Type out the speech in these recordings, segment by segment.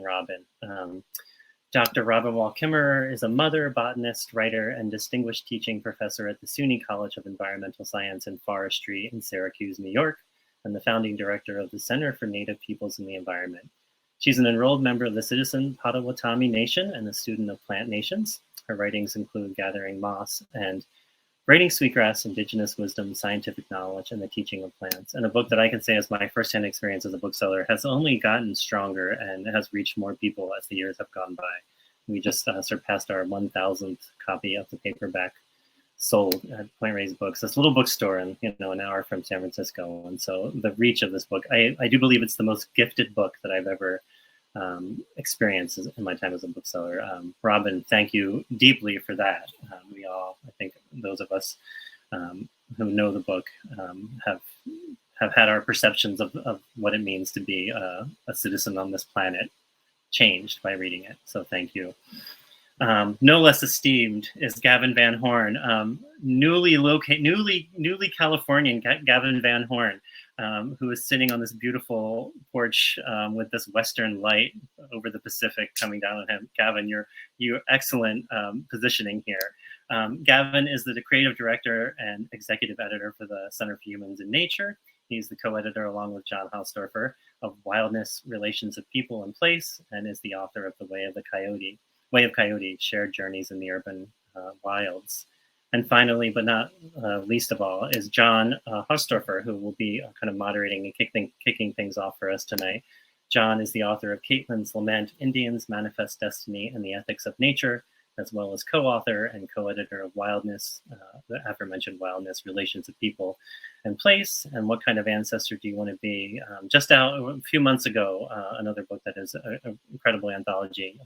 Robin. Dr. Robin Wall Kimmerer is a mother, botanist, writer, and distinguished teaching professor at the SUNY College of Environmental Science and Forestry in Syracuse, New York, and the founding director of the Center for Native Peoples and the Environment. She's an enrolled member of the Citizen Potawatomi Nation and a student of Plant Nations. Her writings include Gathering Moss and Braiding Sweetgrass, Indigenous Wisdom, Scientific Knowledge, and the Teaching of Plants. And a book that I can say as my firsthand experience as a bookseller has only gotten stronger and has reached more people as the years have gone by. We just surpassed our 1,000th copy of the paperback sold at Point Reyes Books, this little bookstore in an hour from San Francisco. And so the reach of this book, I do believe it's the most gifted book that I've ever experience in my time as a bookseller. Robin, thank you deeply for that. We all, I think those of us who know the book have had our perceptions of what it means to be a citizen on this planet changed by reading it. So thank you. No less esteemed is Gavin Van Horn, newly Californian Gavin Van Horn, who is sitting on this beautiful porch with this western light over the Pacific coming down on him. Gavin, you're excellent positioning here. Gavin is the creative director and executive editor for the Center for Humans in Nature. He's the co-editor, along with John Hausdoerffer, of Wildness, Relations of People and Place, and is the author of The Way of Coyote, Shared Journeys in the Urban Wilds. And finally, but not least of all, is John Hausdoerffer, who will be kind of moderating and kicking things off for us tonight. John is the author of Caitlin's Lament, Indians, Manifest Destiny, and the Ethics of Nature, as well as co-author and co-editor of Wildness, the aforementioned Wildness, Relations of People and Place, and What Kind of Ancestor Do You Want to Be? Just out a few months ago, another book that is an incredible anthology.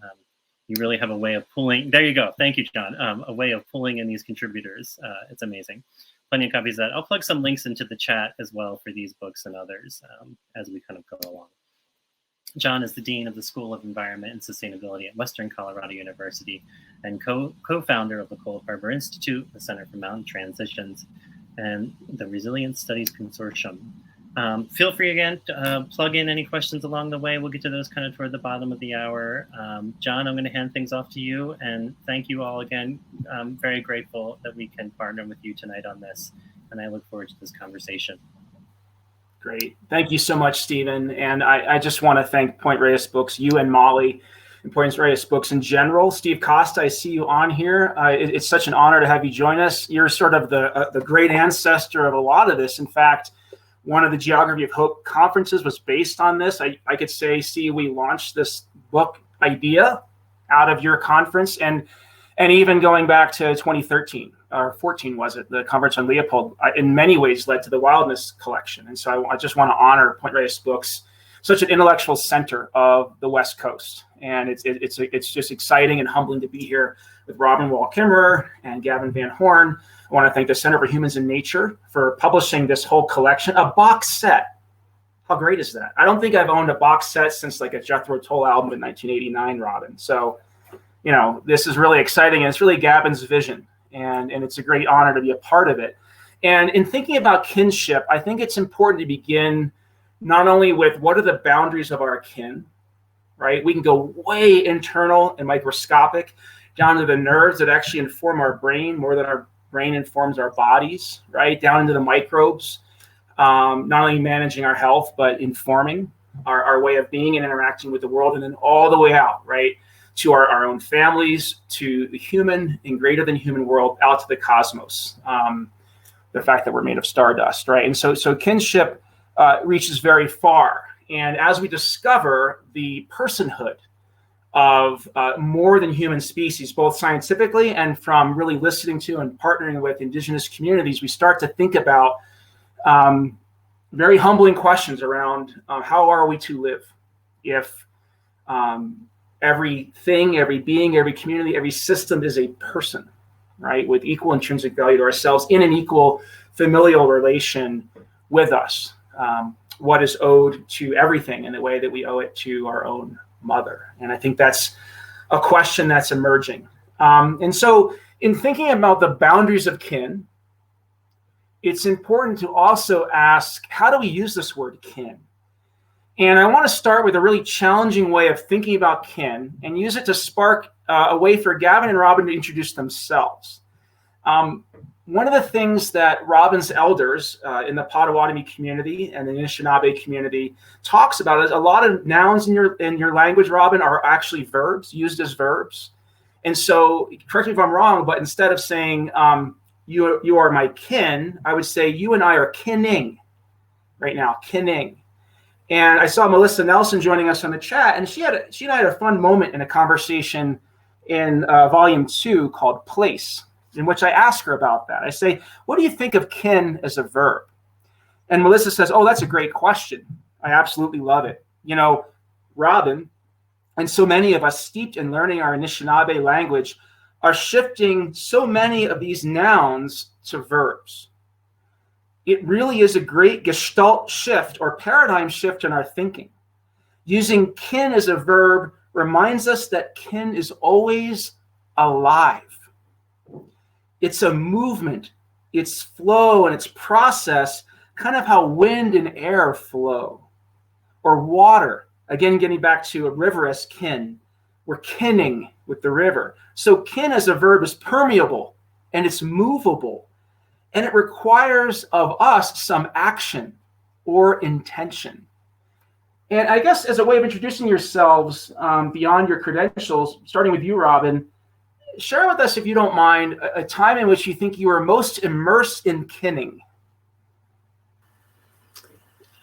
You really have a way of pulling, there you go, thank you, John, a way of pulling in these contributors. It's amazing. Plenty of copies of that. I'll plug some links into the chat as well for these books and others as we kind of go along. John is the Dean of the School of Environment and Sustainability at Western Colorado University and co-founder of the Cold Harbor Institute, the Center for Mountain Transitions, and the Resilience Studies Consortium. Feel free again to plug in any questions along the way. We'll get to those kind of toward the bottom of the hour. John, I'm going to hand things off to you, and thank you all again. I'm very grateful that we can partner with you tonight on this, and I look forward to this conversation. Great. Thank you so much, Stephen. And I just want to thank Point Reyes Books, you and Molly, and Point Reyes Books in general. Steve Costa, I see you on here. It's such an honor to have you join us. You're sort of the great ancestor of a lot of this. In fact, one of the Geography of Hope conferences was based on this. I could say, Steve, we launched this book idea out of your conference, and even going back to 2013 or 14, was it, the conference on Leopold, in many ways led to the Wildness collection. And so I just want to honor Point Reyes Books, such an intellectual center of the West Coast. And it's just exciting and humbling to be here with Robin Wall Kimmerer and Gavin Van Horn. I want to thank the Center for Humans in Nature for publishing this whole collection, a box set. How great is that? I don't think I've owned a box set since like a Jethro Tull album in 1989, Robin. So, this is really exciting, and it's really Gavin's vision, and it's a great honor to be a part of it. And in thinking about kinship, I think it's important to begin not only with what are the boundaries of our kin, right? We can go way internal and microscopic down to the nerves that actually inform our brain more than our brain informs our bodies, right? Down into the microbes, not only managing our health, but informing our way of being and interacting with the world, and then all the way out, right? To our own families, to the human and greater than human world, out to the cosmos. The fact that we're made of stardust, right? And so kinship reaches very far. And as we discover the personhood of more than human species, both scientifically and from really listening to and partnering with indigenous communities, we start to think about very humbling questions around how are we to live if everything, every being, every community, every system is a person, right? With equal intrinsic value to ourselves in an equal familial relation with us. What is owed to everything in the way that we owe it to our own mother? And I think that's a question that's emerging. And so in thinking about the boundaries of kin, it's important to also ask, how do we use this word kin? And I want to start with a really challenging way of thinking about kin and use it to spark a way for Gavin and Robin to introduce themselves. One of the things that Robin's elders in the Potawatomi community and the Anishinaabe community talks about is a lot of nouns in your language, Robin, are actually verbs, used as verbs. And so, correct me if I'm wrong, but instead of saying you are my kin, I would say you and I are kinning right now, kinning. And I saw Melissa Nelson joining us on the chat, and she and I had a fun moment in a conversation in volume 2 called Place, in which I ask her about that. I say, what do you think of kin as a verb? And Melissa says, oh, that's a great question. I absolutely love it. You know, Robin, and so many of us steeped in learning our Anishinaabe language are shifting so many of these nouns to verbs. It really is a great gestalt shift or paradigm shift in our thinking. Using kin as a verb reminds us that kin is always alive. It's a movement, its flow and its process, kind of how wind and air flow. Or water, again, getting back to a river as kin. We're kinning with the river. So kin as a verb is permeable and it's movable. And it requires of us some action or intention. And I guess as a way of introducing yourselves beyond your credentials, starting with you, Robin, share with us, if you don't mind, a time in which you think you were most immersed in kinning.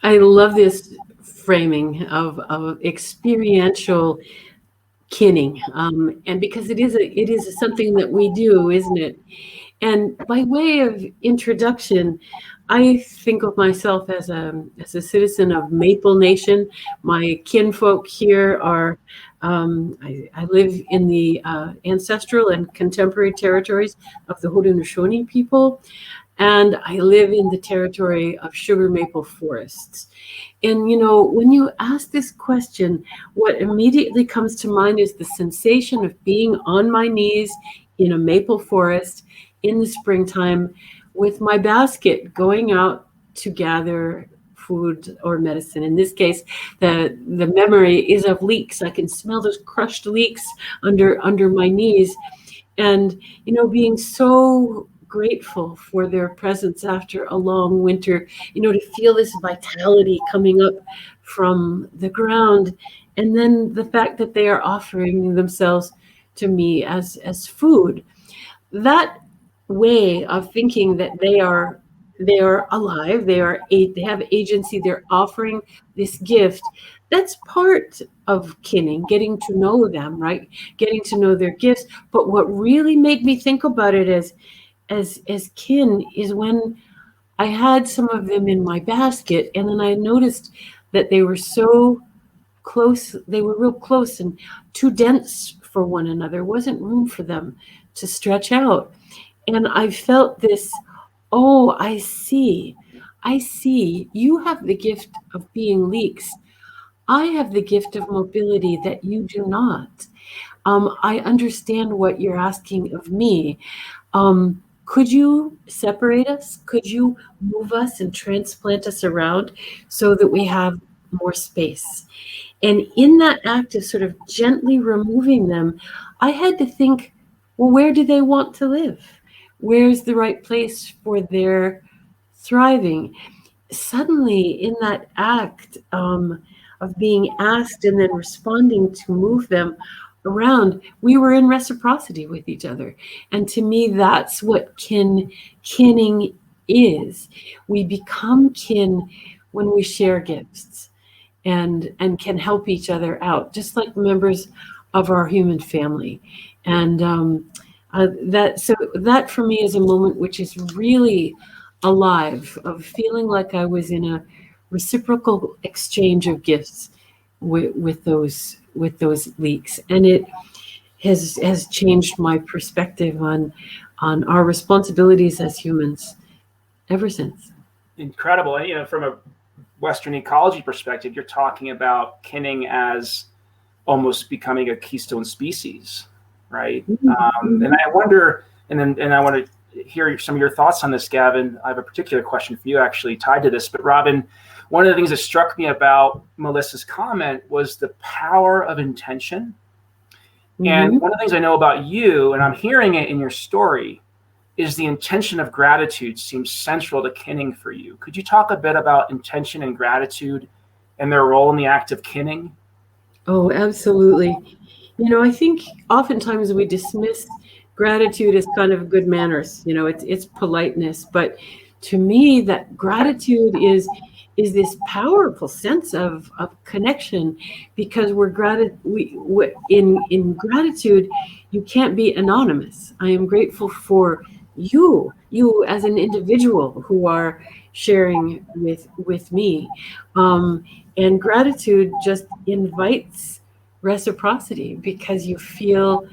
I love this framing of experiential kinning, and because it is something that we do, isn't it? And by way of introduction, I think of myself as a citizen of Maple Nation. My kinfolk here are, I live in the ancestral and contemporary territories of the Haudenosaunee people, and I live in the territory of sugar maple forests. And, you know, when you ask this question, what immediately comes to mind is the sensation of being on my knees in a maple forest in the springtime with my basket going out to gather food or medicine. In this case, the memory is of leeks. I can smell those crushed leeks under my knees. And, you know, being so grateful for their presence after a long winter, you know, to feel this vitality coming up from the ground. And then the fact that they are offering themselves to me as food. That way of thinking that they are alive, they have agency, they're offering this gift. That's part of kinning, getting to know them, right? Getting to know their gifts. But what really made me think about it as kin is when I had some of them in my basket, and then I noticed that they were so close, they were real close and too dense for one another. There wasn't room for them to stretch out. And I felt this, oh, I see. You have the gift of being leeks. I have the gift of mobility that you do not. I understand what you're asking of me. Could you separate us? Could you move us and transplant us around so that we have more space? And in that act of sort of gently removing them, I had to think, well, where do they want to live? Where's the right place for their thriving? Suddenly, in that act of being asked and then responding to move them around, we were in reciprocity with each other. And to me, that's what kinning is. We become kin when we share gifts and can help each other out, just like members of our human family. And that for me is a moment which is really alive, of feeling like I was in a reciprocal exchange of gifts with those leaks, and it has changed my perspective on our responsibilities as humans ever since. Incredible. And, you know, from a Western ecology perspective, you're talking about kinning as almost becoming a keystone species, right? Mm-hmm. And I wonder, and I want to hear some of your thoughts on this, Gavin. I have a particular question for you actually tied to this, but Robin, one of the things that struck me about Melissa's comment was the power of intention. And one of the things I know about you, and I'm hearing it in your story, is the intention of gratitude seems central to kinning for you. Could you talk a bit about intention and gratitude and their role in the act of kinning? Oh, absolutely. I think oftentimes we dismiss gratitude as kind of good manners. It's politeness. But to me, that gratitude is this powerful sense of connection, because in gratitude, you can't be anonymous. I am grateful for you as an individual who are sharing with me. And gratitude just invites reciprocity, because you feel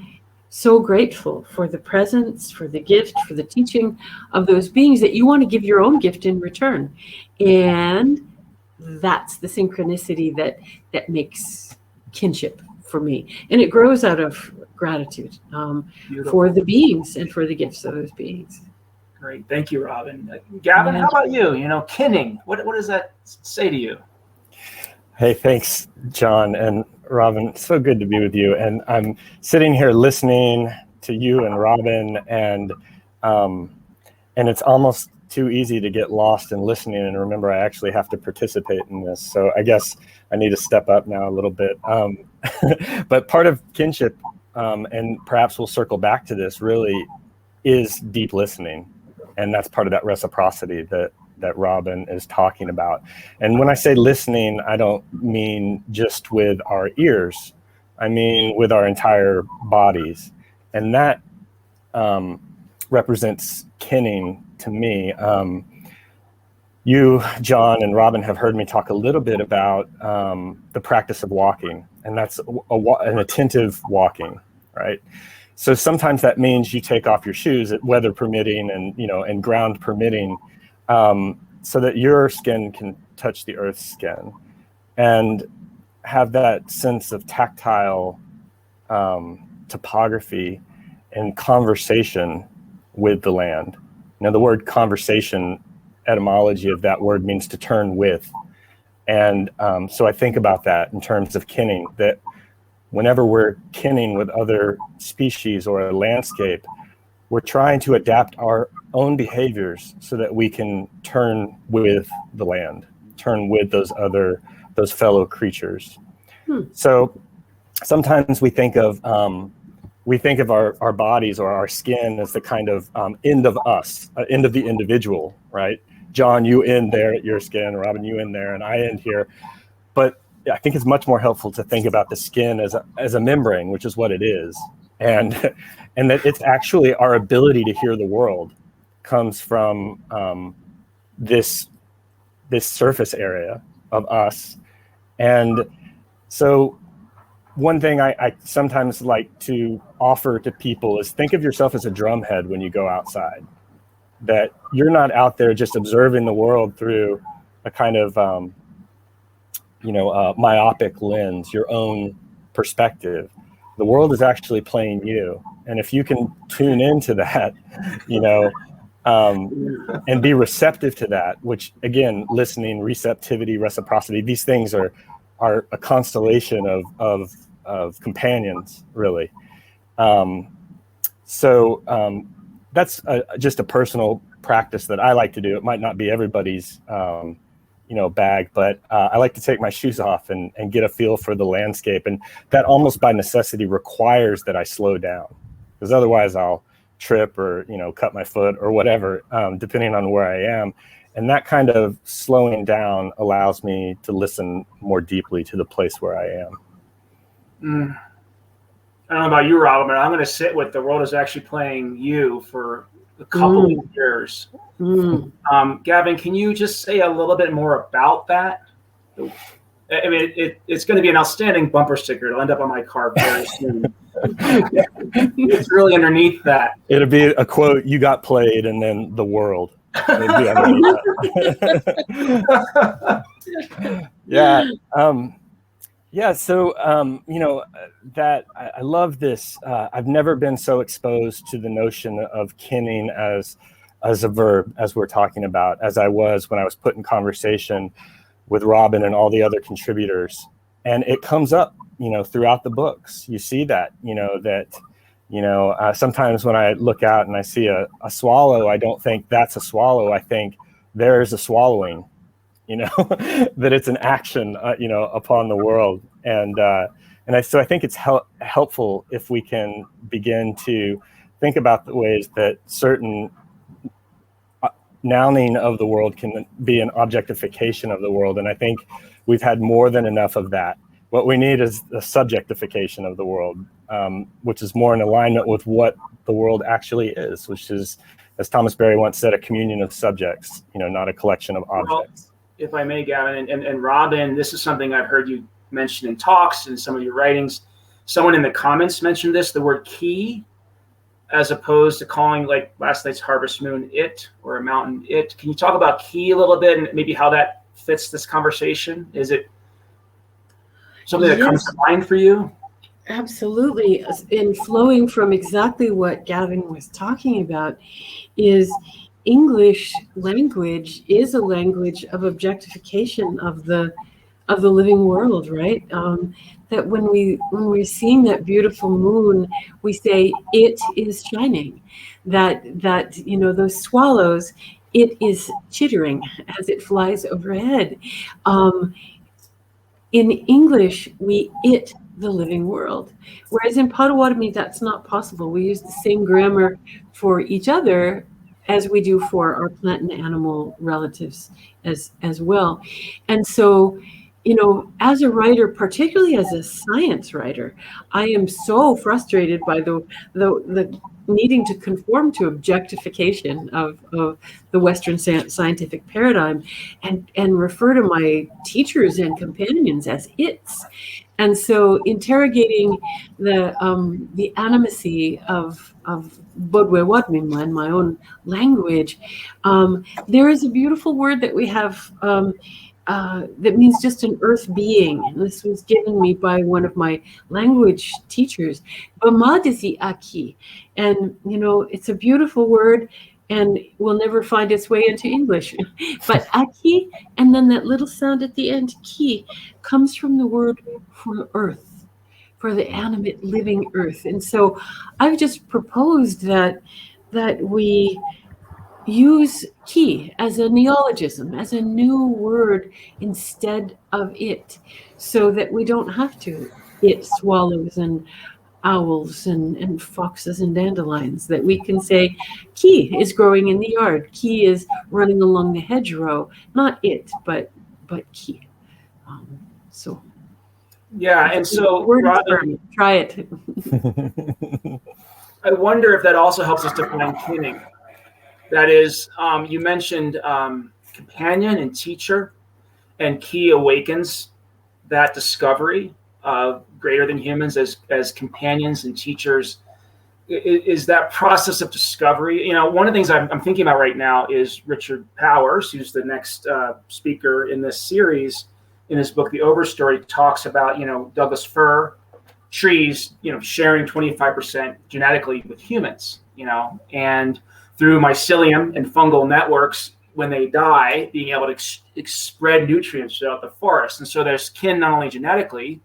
so grateful for the presence, for the gift, for the teaching of those beings, that you want to give your own gift in return. And that's the synchronicity that makes kinship for me. And it grows out of gratitude for the beings and for the gifts of those beings. Great. Thank you, Robin. Gavin, how about you? Kinning, what does that say to you? Hey, thanks, John and Robin. So good to be with you. And I'm sitting here listening to you and Robin, and it's almost too easy to get lost in listening and remember I actually have to participate in this. So I guess I need to step up now a little bit. But part of kinship, and perhaps we'll circle back to this, really is deep listening. And that's part of that reciprocity that Robin is talking about. And when I say listening, I don't mean just with our ears. I mean with our entire bodies. And that represents kinning to me. You, John, and Robin have heard me talk a little bit about the practice of walking. And that's an attentive walking, right? So sometimes that means you take off your shoes, weather permitting and ground permitting, so that your skin can touch the earth's skin and have that sense of tactile topography and conversation with the land. The word conversation, etymology of that word means to turn with. And so I think about that in terms of kinning, that whenever we're kinning with other species or a landscape, we're trying to adapt our own behaviors so that we can turn with the land, turn with those fellow creatures. So sometimes we think of our bodies or our skin as the kind of end of us, end of the individual, right? John, you end there at your skin, Robin, you end there, and I end here. But I think it's much more helpful to think about the skin as a membrane, which is what it is, and that it's actually our ability to hear the world comes from this surface area of us. And so one thing I sometimes like to offer to people is think of yourself as a drumhead when you go outside, that you're not out there just observing the world through a kind of myopic lens, your own perspective. The world is actually playing you. And if you can tune into that, and be receptive to that, which again, listening, receptivity, reciprocity, these things are a constellation of companions, really. So that's just a personal practice that I like to do. It might not be everybody's bag, but I like to take my shoes off and get a feel for the landscape. And that almost by necessity requires that I slow down, because otherwise I'll trip or, cut my foot or whatever, depending on where I am. And that kind of slowing down allows me to listen more deeply to the place where I am. I don't know about you, Robin, but I'm going to sit with the world is actually playing you for a couple of years. Gavin, can you just say a little bit more about that? I mean, it's going to be an outstanding bumper sticker. It'll end up on my car very soon. It's really underneath that. It'll be a quote, "You got played," and then the world. Yeah. So, that I love this. I've never been so exposed to the notion of kinning as a verb, as we're talking about, as I was when I was put in conversation with Robin and all the other contributors. And it comes up, throughout the books. You see that, sometimes when I look out and I see a swallow, I don't think that's a swallow. I think there's a swallowing, that it's an action, upon the world. So I think it's helpful if we can begin to think about the ways that certain nouning of the world can be an objectification of the world. And I think we've had more than enough of that. What we need is the subjectification of the world, which is more in alignment with what the world actually is, which is, as Thomas Berry once said, a communion of subjects, not a collection of objects. Well, if I may, Gavin, and Robin, this is something I've heard you mention in talks and some of your writings. Someone in the comments mentioned this, the word key, as opposed to calling, like last night's Harvest Moon, it, or a mountain, it. Can you talk about key a little bit and maybe how that fits this conversation? Is it something that comes to mind for you? Absolutely. And flowing from exactly what Gavin was talking about is English language is a language of objectification of the living world, right? That when we're seeing that beautiful moon, we say it is shining. That those swallows, it is chittering as it flies overhead. In English, we it the living world, whereas in Potawatomi that's not possible. We use the same grammar for each other as we do for our plant and animal relatives as well. And so, as a writer, particularly as a science writer, I am so frustrated by the needing to conform to objectification of the Western scientific paradigm and refer to my teachers and companions as its. And so interrogating the animacy of Bodwe Wadmimla in my own language, there is a beautiful word that we have that means just an earth being. And this was given me by one of my language teachers, Bamadisi Aki. And, it's a beautiful word and will never find its way into English. But Aki, and then that little sound at the end, ki, comes from the word for earth, for the animate living earth. And so I've just proposed that we use ki as a neologism, as a new word instead of it, so that we don't have to it swallows and owls and foxes and dandelions, that we can say ki is growing in the yard, ki is running along the hedgerow, not it, but ki. So yeah, and so Robin, try it. I wonder if that also helps us define kinning. That is, you mentioned companion and teacher, and ki awakens that discovery of greater than humans as companions and teachers. Is that process of discovery? One of the things I'm thinking about right now is Richard Powers, who's the next speaker in this series. In his book, The Overstory, talks about, Douglas fir trees, sharing 25% genetically with humans, and through mycelium and fungal networks, when they die, being able to spread nutrients throughout the forest. And so there's kin not only genetically,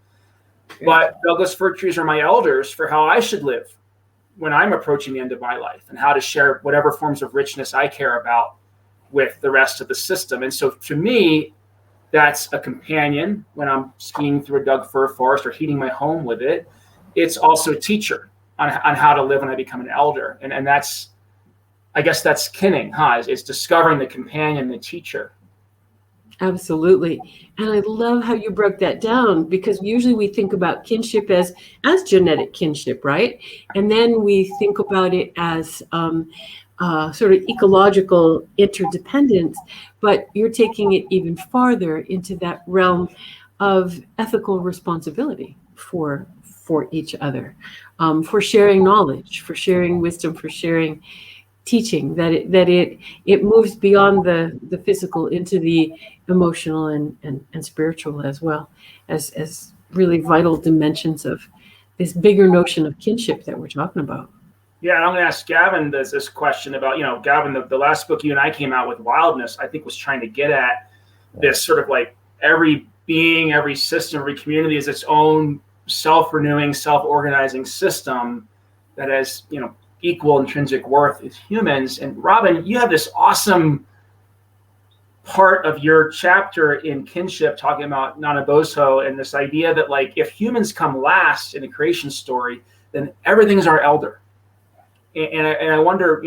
but Douglas fir trees are my elders for how I should live when I'm approaching the end of my life, and how to share whatever forms of richness I care about with the rest of the system. And so to me, that's a companion when I'm skiing through a Doug fir forest or heating my home with it. It's also a teacher on how to live when I become an elder. And that's, I guess that's kinning, huh? It's discovering the companion, the teacher. Absolutely. And I love how you broke that down, because usually we think about kinship as genetic kinship, right? And then we think about it as sort of ecological interdependence, but you're taking it even farther into that realm of ethical responsibility for each other, for sharing knowledge, for sharing wisdom, for sharing teaching, that it moves beyond the physical into the emotional and spiritual, as well as really vital dimensions of this bigger notion of kinship that we're talking about. Yeah, and I'm going to ask Gavin this question about, Gavin, the last book you and I came out with, Wildness, I think was trying to get at this sort of like every being, every system, every community is its own self-renewing, self-organizing system that has, equal intrinsic worth as humans. And Robin, you have this awesome part of your chapter in Kinship talking about Nanaboso and this idea that, like, if humans come last in the creation story, then everything's our elder. And I wonder,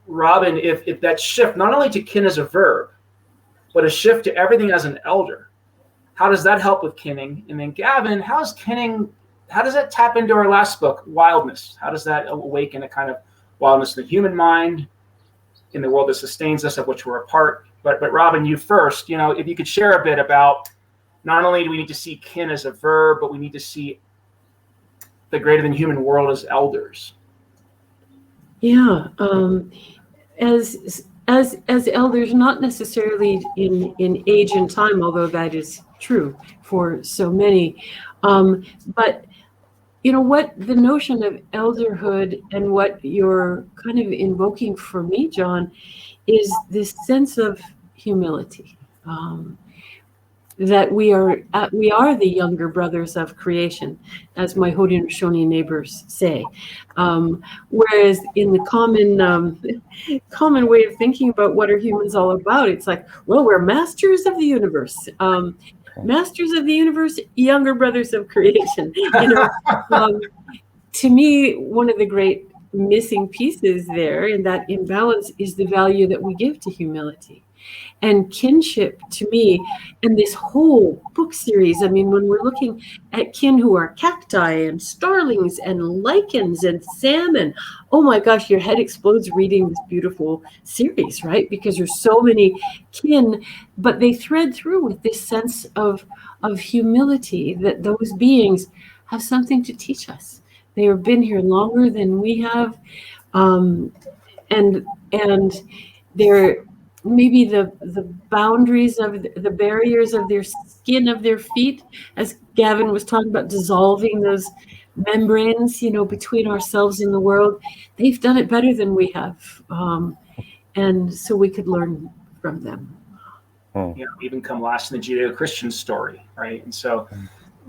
Robin, if that shift not only to kin as a verb, but a shift to everything as an elder, how does that help with kinning? And then Gavin, how does that tap into our last book, Wildness? How does that awaken a kind of wildness in the human mind, in the world that sustains us, of which we're a part? But Robin, you first, if you could share a bit about, not only do we need to see kin as a verb, but we need to see the greater than human world as elders. Yeah, as elders, not necessarily in age and time, although that is true for so many, but what the notion of elderhood and what you're kind of invoking for me, John, is this sense of humility, that we are the younger brothers of creation, as my Haudenosaunee neighbors say. Whereas in the common way of thinking about what are humans all about, it's like, well, we're masters of the universe. Masters of the universe, younger brothers of creation. To me, one of the great missing pieces there in that imbalance is the value that we give to humility. And kinship, to me, and this whole book series, I mean, when we're looking at kin who are cacti and starlings and lichens and salmon, oh my gosh, your head explodes reading this beautiful series, right? Because there's so many kin, but they thread through with this sense of humility, that those beings have something to teach us. They have been here longer than we have, and they're maybe the boundaries of the barriers of their skin, of their feet, as Gavin was talking about, dissolving those membranes, between ourselves and the world. They've done it better than we have, and so we could learn from them. Even come last in the Judeo-Christian story, right? And so,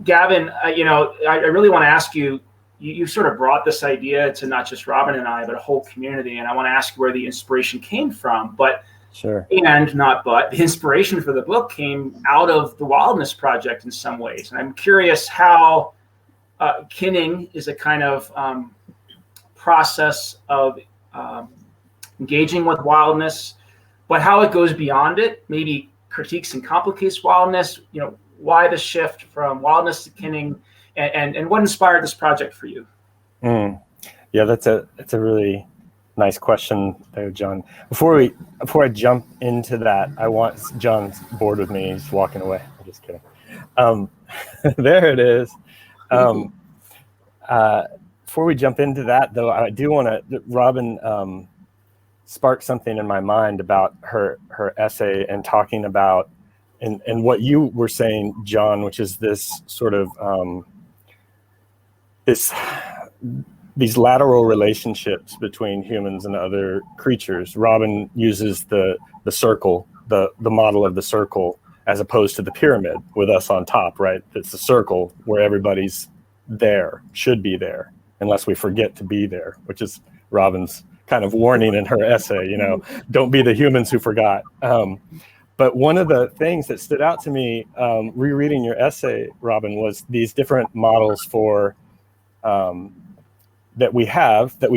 Gavin, I really want to ask you. You sort of brought this idea to not just Robin and I, but a whole community, and I want to ask where the inspiration came from. But sure, the inspiration for the book came out of the Wildness Project in some ways. And I'm curious how kinning is a kind of process of engaging with wildness, but how it goes beyond it, maybe critiques and complicates wildness. Why the shift from wildness to kinning? And what inspired this project for you? Yeah, that's a really nice question there, John. Before I jump into that, John's bored with me. He's walking away. I'm just kidding. There it is. Before we jump into that, though, I do want to. Robin sparked something in my mind about her essay and talking about and what you were saying, John, which is this sort of these lateral relationships between humans and other creatures. Robin uses the circle, the model of the circle, as opposed to the pyramid with us on top, right? It's the circle where everybody's there, should be there, unless we forget to be there, which is Robin's kind of warning in her essay, don't be the humans who forgot. But one of the things that stood out to me rereading your essay, Robin, was these different models for that we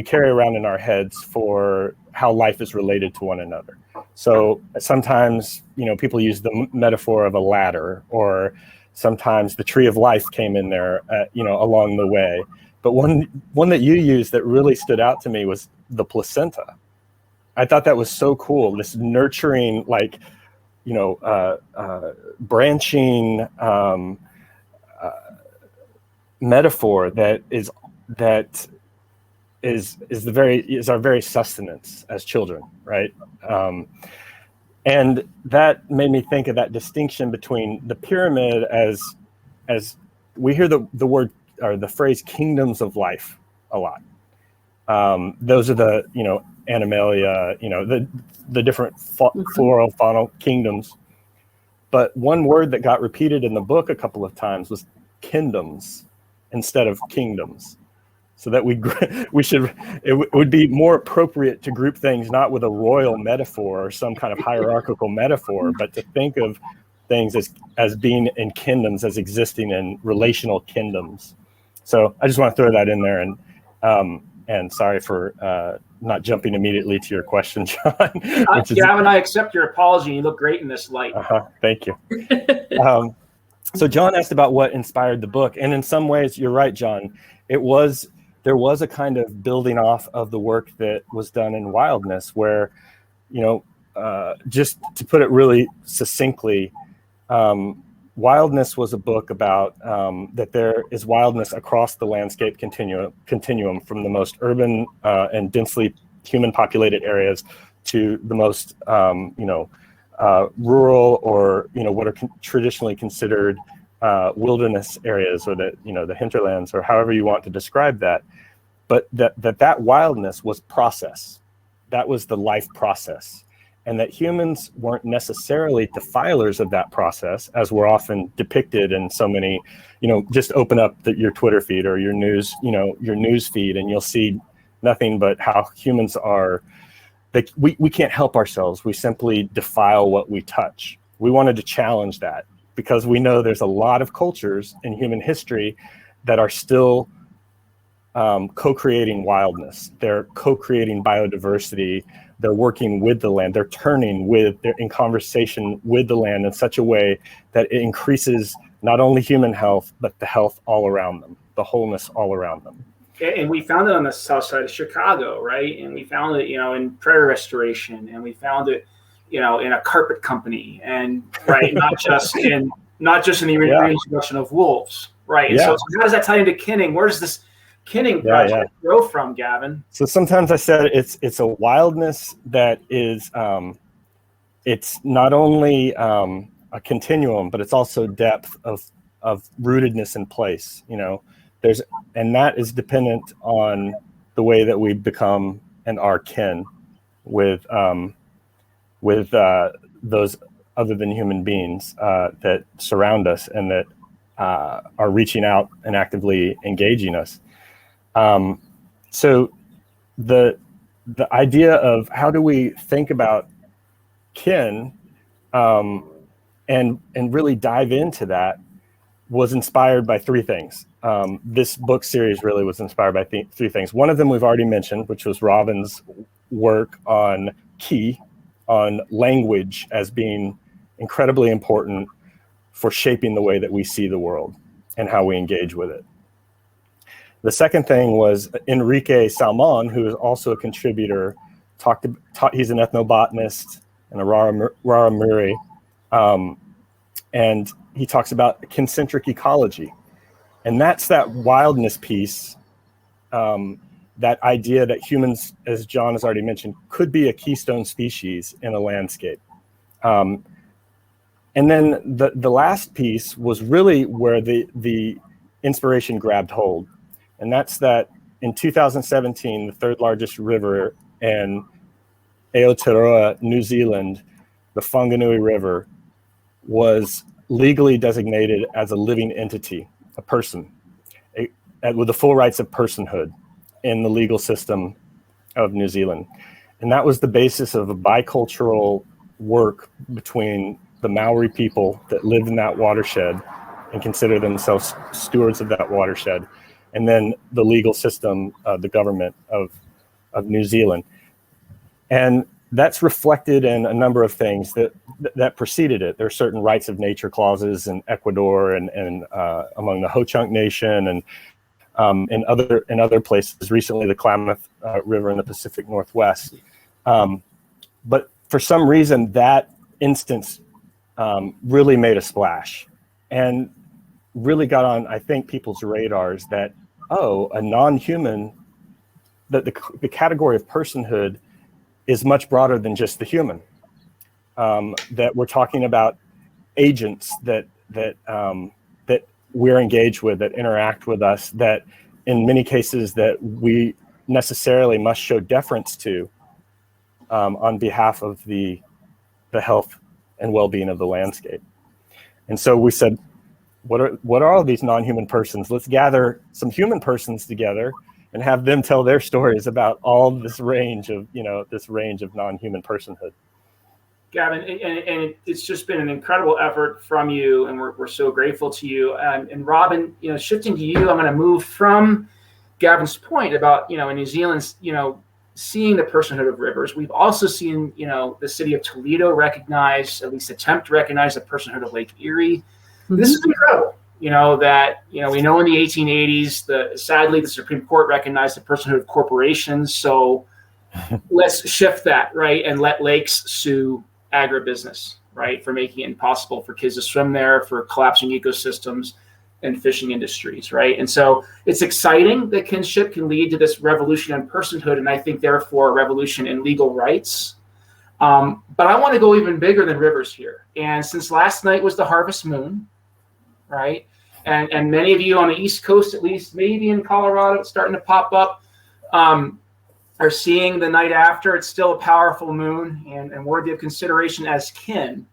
carry around in our heads for how life is related to one another. So sometimes, people use the metaphor of a ladder, or sometimes the tree of life came in there, along the way. But one that you used that really stood out to me was the placenta. I thought that was so cool. This nurturing, branching metaphor that is our very sustenance as children, right? And that made me think of that distinction between the pyramid as we hear the word or the phrase kingdoms of life a lot. Those are the animalia, the different floral faunal kingdoms. But one word that got repeated in the book a couple of times was kingdoms instead of kingdoms. So that it would be more appropriate to group things not with a royal metaphor or some kind of hierarchical metaphor, but to think of things as being in kingdoms, as existing in relational kingdoms. So I just want to throw that in there, and sorry for not jumping immediately to your question, John. Gavin, I accept your apology. You look great in this light. Thank you. So John asked about what inspired the book, and in some ways, you're right, John. There was a kind of building off of the work that was done in Wildness, where, just to put it really succinctly, Wildness was a book about that there is wildness across the landscape continuum from the most urban and densely human populated areas to the most rural, or what are traditionally considered wilderness areas, or the hinterlands, or however you want to describe that. But that wildness was process. That was the life process. And that humans weren't necessarily defilers of that process, as we're often depicted in so many, just open up your Twitter feed or your news feed, and you'll see nothing but how humans are, we can't help ourselves. We simply defile what we touch. We wanted to challenge that, because we know there's a lot of cultures in human history that are still co-creating wildness. They're co-creating biodiversity. They're working with the land. They're they're in conversation with the land in such a way that it increases not only human health, but the health all around them, the wholeness all around them. And we found it on the south side of Chicago, right? And we found it, in prairie restoration, and we found it, in a carpet company, and right, not just in the reintroduction of wolves, right? Yeah. So how does that tie into kinning? Where does this kinning project grow from, Gavin? So sometimes I said it's a wildness that is it's not only a continuum, but it's also depth of rootedness in place. And that is dependent on the way that we become and are kin with those other than human beings that surround us and that are reaching out and actively engaging us. So the idea of how do we think about kin and really dive into that was inspired by three things. This book series really was inspired by three things. One of them we've already mentioned, which was Robin's work on language as being incredibly important for shaping the way that we see the world and how we engage with it. The second thing was Enrique Salmon, who is also a contributor, he's an ethnobotanist and a Rara Muri, and he talks about concentric ecology. And that's that wildness piece, that idea that humans, as John has already mentioned, could be a keystone species in a landscape. And then the last piece was really where the inspiration grabbed hold. And that's that in 2017, the third largest river in Aotearoa, New Zealand, the Whanganui River, was legally designated as a living entity, a person, with the full rights of personhood in the legal system of New Zealand. And that was the basis of a bicultural work between the Maori people that lived in that watershed and consider themselves stewards of that watershed, and then the legal system, the government of New Zealand. And that's reflected in a number of things that preceded it. There are certain rights of nature clauses in Ecuador and among the Ho-Chunk Nation and in other places. Recently, the Klamath River in the Pacific Northwest. But for some reason, that instance really made a splash and really got on, I think, people's radars that, a non-human, that the category of personhood is much broader than just the human. That we're talking about agents that we're engaged with, that interact with us, that in many cases that we necessarily must show deference to on behalf of the health and well-being of the landscape. And so we said, what are all these non-human persons? Let's gather some human persons together and have them tell their stories about all this range of non-human personhood. Gavin, and it's just been an incredible effort from you, and we're so grateful to you. And Robin, shifting to you, I'm going to move from Gavin's point about, in New Zealand, seeing the personhood of rivers. We've also seen, the city of Toledo recognize, at least attempt to recognize, the personhood of Lake Erie. Mm-hmm. This is incredible. We know in the 1880s, sadly, the Supreme Court recognized the personhood of corporations. So let's shift that, right, and let lakes sue agribusiness, right, for making it impossible for kids to swim there, for collapsing ecosystems and fishing industries, right? And so it's exciting that kinship can lead to this revolution in personhood, and I think therefore a revolution in legal rights. But I want to go even bigger than rivers here. And since last night was the harvest moon, right, and many of you on the East Coast, at least, maybe in Colorado, it's starting to pop up, are seeing the night after. It's still a powerful moon and worthy of consideration as kin.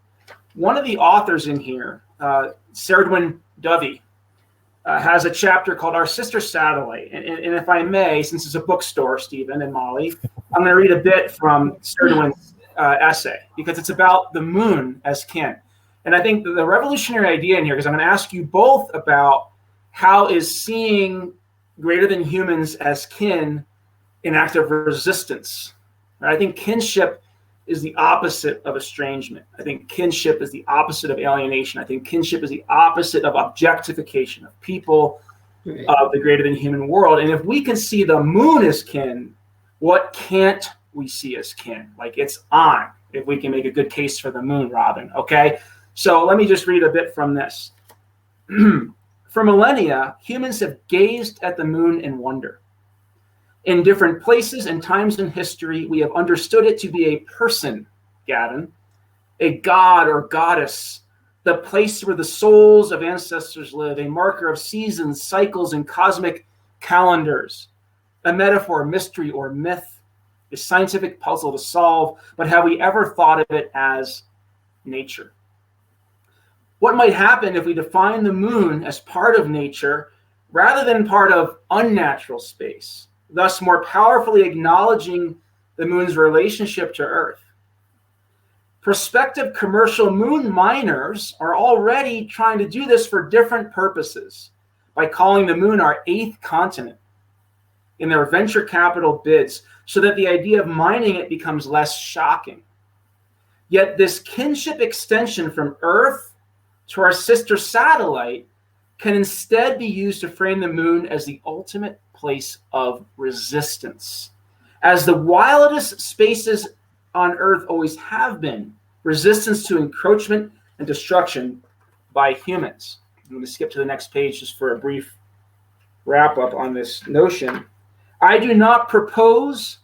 One of the authors in here, Serdwin Dovey, has a chapter called Our Sister Satellite. And if I may, since it's a bookstore, Stephen and Molly, I'm going to read a bit from Serdwin's essay, because it's about the moon as kin. And I think the revolutionary idea in here, because I'm going to ask you both about how is seeing greater than humans as kin an act of resistance. I think kinship is the opposite of estrangement. I think kinship is the opposite of alienation. I think kinship is the opposite of objectification of people, of the greater than human world. And if we can see the moon as kin, what can't we see as kin? Like, it's on, if we can make a good case for the moon, Robin. Okay, so let me just read a bit from this. For millennia, humans have gazed at the moon in wonder. In different places and times in history, we have understood it to be a person, Gavin, a god or goddess, the place where the souls of ancestors live, a marker of seasons, cycles, and cosmic calendars, a metaphor, mystery, or myth, a scientific puzzle to solve, but have we ever thought of it as nature? What might happen if we define the moon as part of nature rather than part of unnatural space, thus more powerfully acknowledging the moon's relationship to Earth? Prospective commercial moon miners are already trying to do this for different purposes by calling the moon our eighth continent in their venture capital bids, so that the idea of mining it becomes less shocking. Yet this kinship extension from Earth to our sister satellite can instead be used to frame the moon as the ultimate place of resistance, as the wildest spaces on Earth always have been, resistance to encroachment and destruction by humans. I'm going to skip to the next page just for a brief wrap up on this notion. I do not propose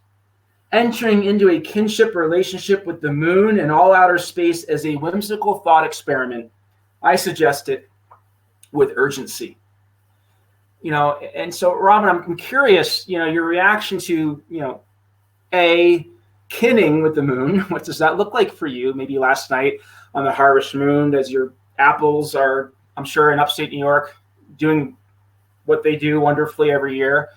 entering into a kinship relationship with the moon and all outer space as a whimsical thought experiment. I suggest it with urgency. And so, Robin, I'm curious, your reaction to, A, kinning with the moon. What does that look like for you? Maybe last night on the harvest moon, as your apples are, I'm sure, in upstate New York, doing what they do wonderfully every year.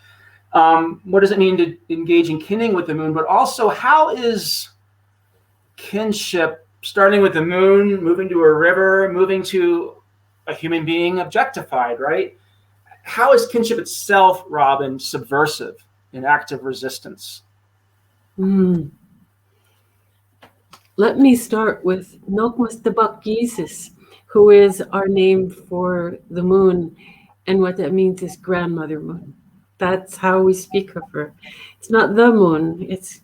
What does it mean to engage in kinning with the moon? But also, how is kinship, starting with the moon, moving to a river, moving to a human being objectified, right? How is kinship itself, Robin, subversive, an act of resistance? Let me start with Nokmastabak, who is our name for the moon, and what that means is grandmother moon. That's how we speak of her. It's not the moon, it's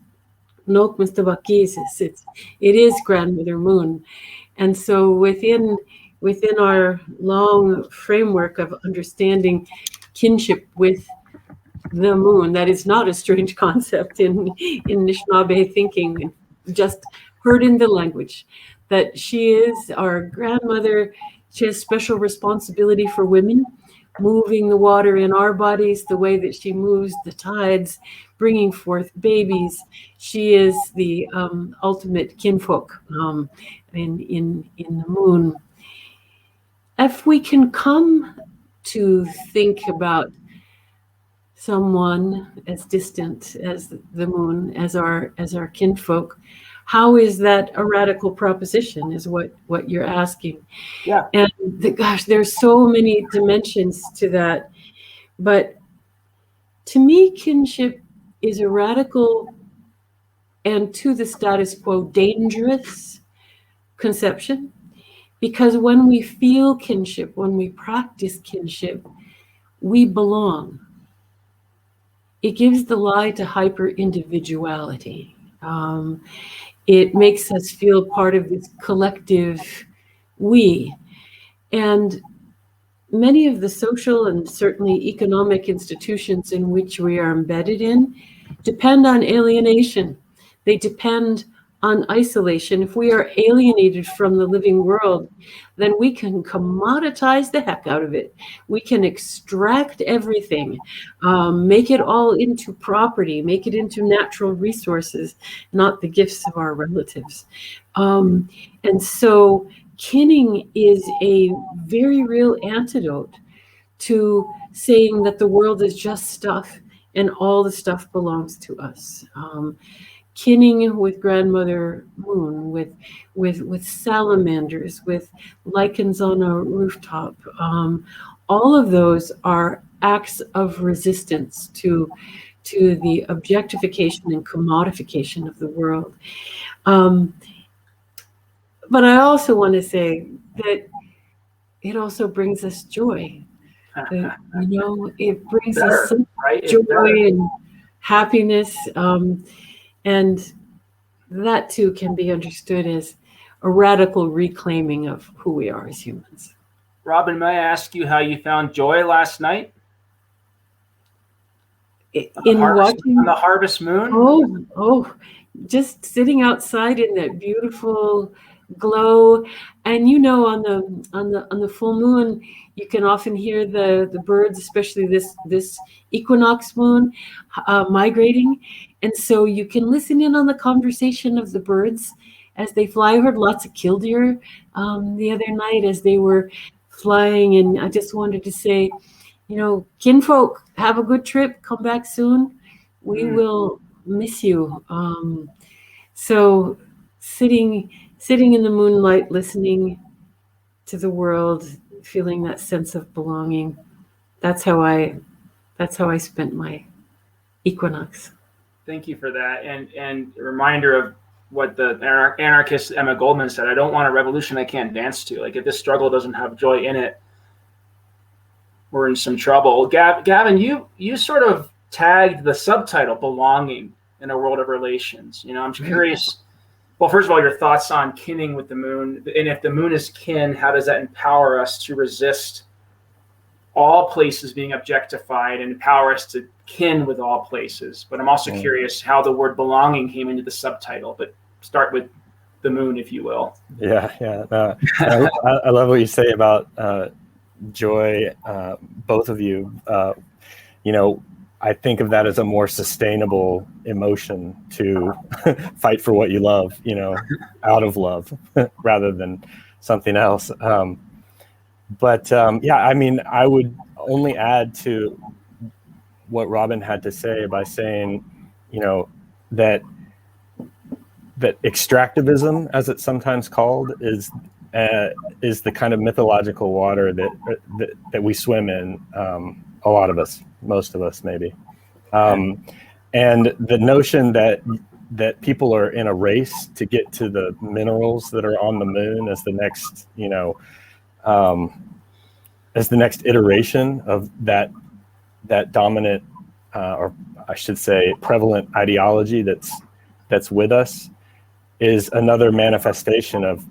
Nokmastabak. It is grandmother moon. And so within our long framework of understanding kinship with the moon, that is not a strange concept in Anishinaabe thinking, just heard in the language, that she is our grandmother. She has special responsibility for women, moving the water in our bodies the way that she moves the tides, bringing forth babies. She is the ultimate kinfolk in the moon. if we can come to think about someone as distant as the moon, as our kinfolk, how is that a radical proposition? Is what you're asking. Yeah. And gosh, there's so many dimensions to that. But to me, kinship is a radical and to the status quo dangerous conception, because when we feel kinship, when we practice kinship, we belong. It gives the lie to hyper individuality. It makes us feel part of this collective we. And many of the social and certainly economic institutions in which we are embedded in depend on alienation. They depend on isolation. If we are alienated from the living world, then we can commoditize the heck out of it. We can extract everything, make it all into property, make it into natural resources, not the gifts of our relatives. And so kinning is a very real antidote to saying that the world is just stuff and all the stuff belongs to us. Kinning with Grandmother Moon, with salamanders, with lichens on a rooftop. All of those are acts of resistance to the objectification and commodification of the world. But I also want to say that it also brings us joy. It brings us some joy and happiness. And that too can be understood as a radical reclaiming of who we are as humans. Robin, may I ask you how you found joy last night? Watching on the harvest moon? Oh, just sitting outside in that beautiful glow, and on the full moon, you can often hear the birds, especially this equinox moon, migrating, and so you can listen in on the conversation of the birds as they fly. I heard lots of killdeer the other night as they were flying, and I just wanted to say, kinfolk, have a good trip. Come back soon. We will miss you. So sitting in the moonlight, listening to the world, feeling that sense of belonging. That's how I spent my equinox. Thank you for that. And a reminder of what the anarchist Emma Goldman said: I don't want a revolution I can't dance to. Like, if this struggle doesn't have joy in it, we're in some trouble. Gavin, you sort of tagged the subtitle "Belonging in a World of Relations." I'm curious. Well, first of all, your thoughts on kinning with the moon, and if the moon is kin, how does that empower us to resist all places being objectified and empower us to kin with all places? But I'm also curious how the word belonging came into the subtitle. But start with the moon, if you will. Yeah. I love what you say about joy, both of you. I think of that as a more sustainable emotion to fight for what you love, out of love rather than something else. I would only add to what Robin had to say by saying, that extractivism, as it's sometimes called, is the kind of mythological water that we swim in. A lot of us, most of us, maybe. And the notion that people are in a race to get to the minerals that are on the moon as the next iteration of that dominant, or I should say prevalent ideology that's with us, is another manifestation of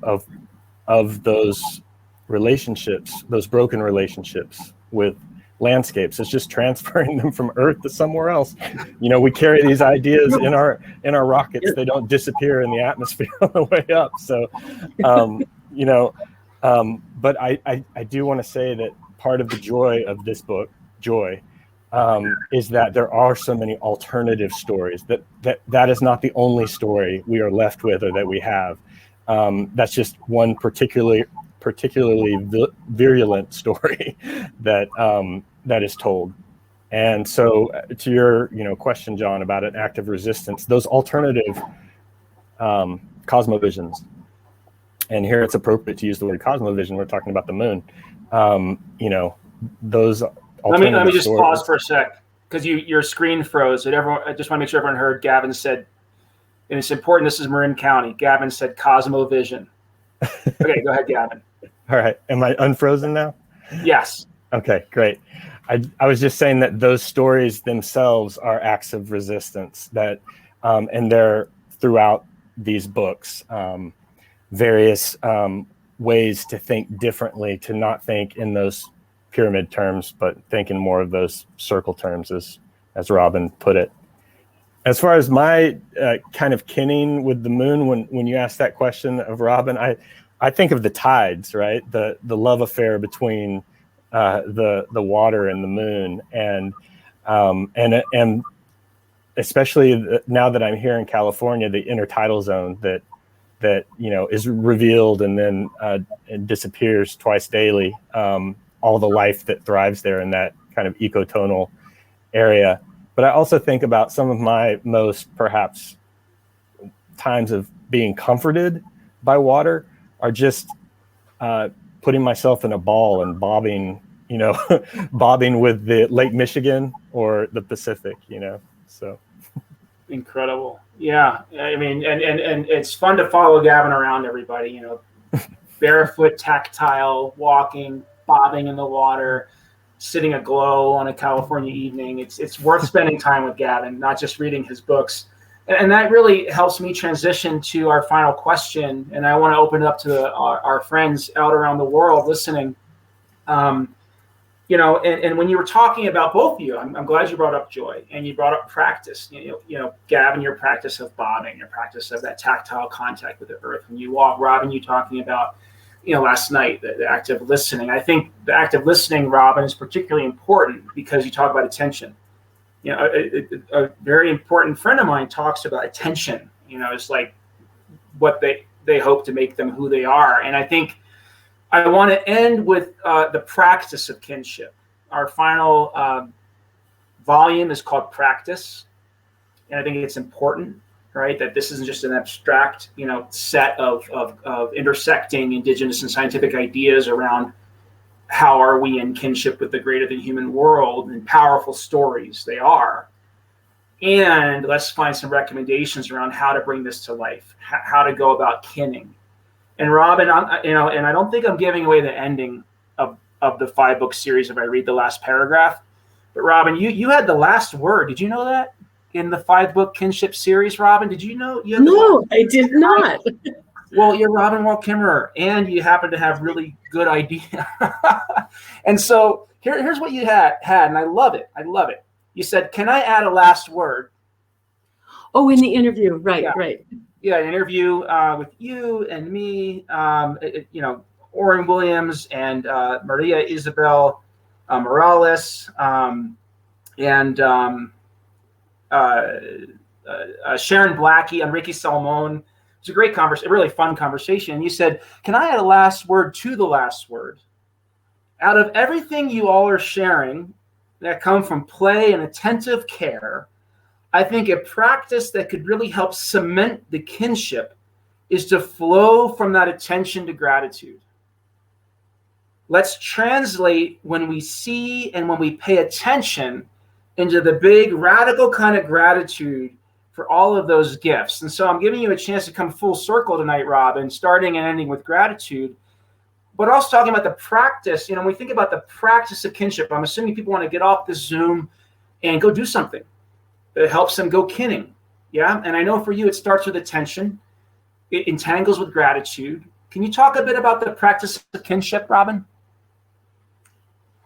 those relationships, those broken relationships with landscapes. It's just transferring them from Earth to somewhere else. We carry these ideas in our rockets. They don't disappear in the atmosphere on the way up. So, but I do want to say that part of the joy of this book, is that there are so many alternative stories. That is not the only story we are left with or that we have. That's just one particular particularly virulent story that that is told. And so to your question, John, about an active resistance, those alternative cosmovisions, and here it's appropriate to use the word cosmovision, we're talking about the moon, those alternative let me just stories. pause for a sec, because your screen froze. I just want to make sure everyone heard Gavin said, and it's important, this is Marin County, Gavin said cosmovision. Okay, go ahead, Gavin. All right, am I unfrozen now? Yes. Okay, great. I was just saying that those stories themselves are acts of resistance that, and they're throughout these books, various ways to think differently, to not think in those pyramid terms, but think in more of those circle terms, as Robin put it. As far as my kind of kinning with the moon, when you ask that question of Robin, I think of the tides, right? The love affair between the water and the moon, and especially now that I'm here in California, the intertidal zone that is revealed and then disappears twice daily. All the life that thrives there in that kind of ecotonal area. But I also think about some of my most perhaps times of being comforted by water are just putting myself in a ball and bobbing, bobbing with the Lake Michigan or the Pacific, so. Incredible. Yeah. I mean, and it's fun to follow Gavin around, everybody, barefoot, tactile, walking, bobbing in the water, sitting aglow on a California evening. It's worth spending time with Gavin, not just reading his books. And that really helps me transition to our final question. And I want to open it up to our friends out around the world listening. And when you were talking about both of you, I'm glad you brought up joy and you brought up practice. Gavin, your practice of bobbing, your practice of that tactile contact with the earth. When you walk, Robin, you talking about, last night, the active listening. I think the active listening, Robin, is particularly important because you talk about attention. A very important friend of mine talks about attention. It's like what they hope to make them who they are. And I think I want to end with the practice of kinship. Our final volume is called Practice. And I think it's important, right, that this isn't just an abstract, set of intersecting indigenous and scientific ideas around how are we in kinship with the greater than human world, and powerful stories they are. And let's find some recommendations around how to bring this to life, how to go about kinning. And Robin, and I don't think I'm giving away the ending of the 5-book series if I read the last paragraph. But Robin, you had the last word. Did you know that? In the 5-book kinship series, Robin, did you know? No, I did not. Well, you're Robin Wall Kimmerer, and you happen to have really good idea. And so here's what you had, and I love it. You said, "Can I add a last word?" Oh, in the interview, right, yeah. Right. Yeah, an interview with you and me, Orrin Williams and Maria Isabel Morales, and Sharon Blackie, Enrique Salmon. It's a great conversation, a really fun conversation. And you said, "Can I add a last word to the last word? Out of everything you all are sharing that come from play and attentive care, I think a practice that could really help cement the kinship is to flow from that attention to gratitude. Let's translate when we see and when we pay attention into the big radical kind of gratitude for all of those gifts." And so I'm giving you a chance to come full circle tonight, Robin, starting and ending with gratitude, but also talking about the practice. When we think about the practice of kinship, I'm assuming people want to get off this Zoom and go do something that helps them go kinning. Yeah. And I know for you, it starts with attention. It entangles with gratitude. Can you talk a bit about the practice of kinship, Robin?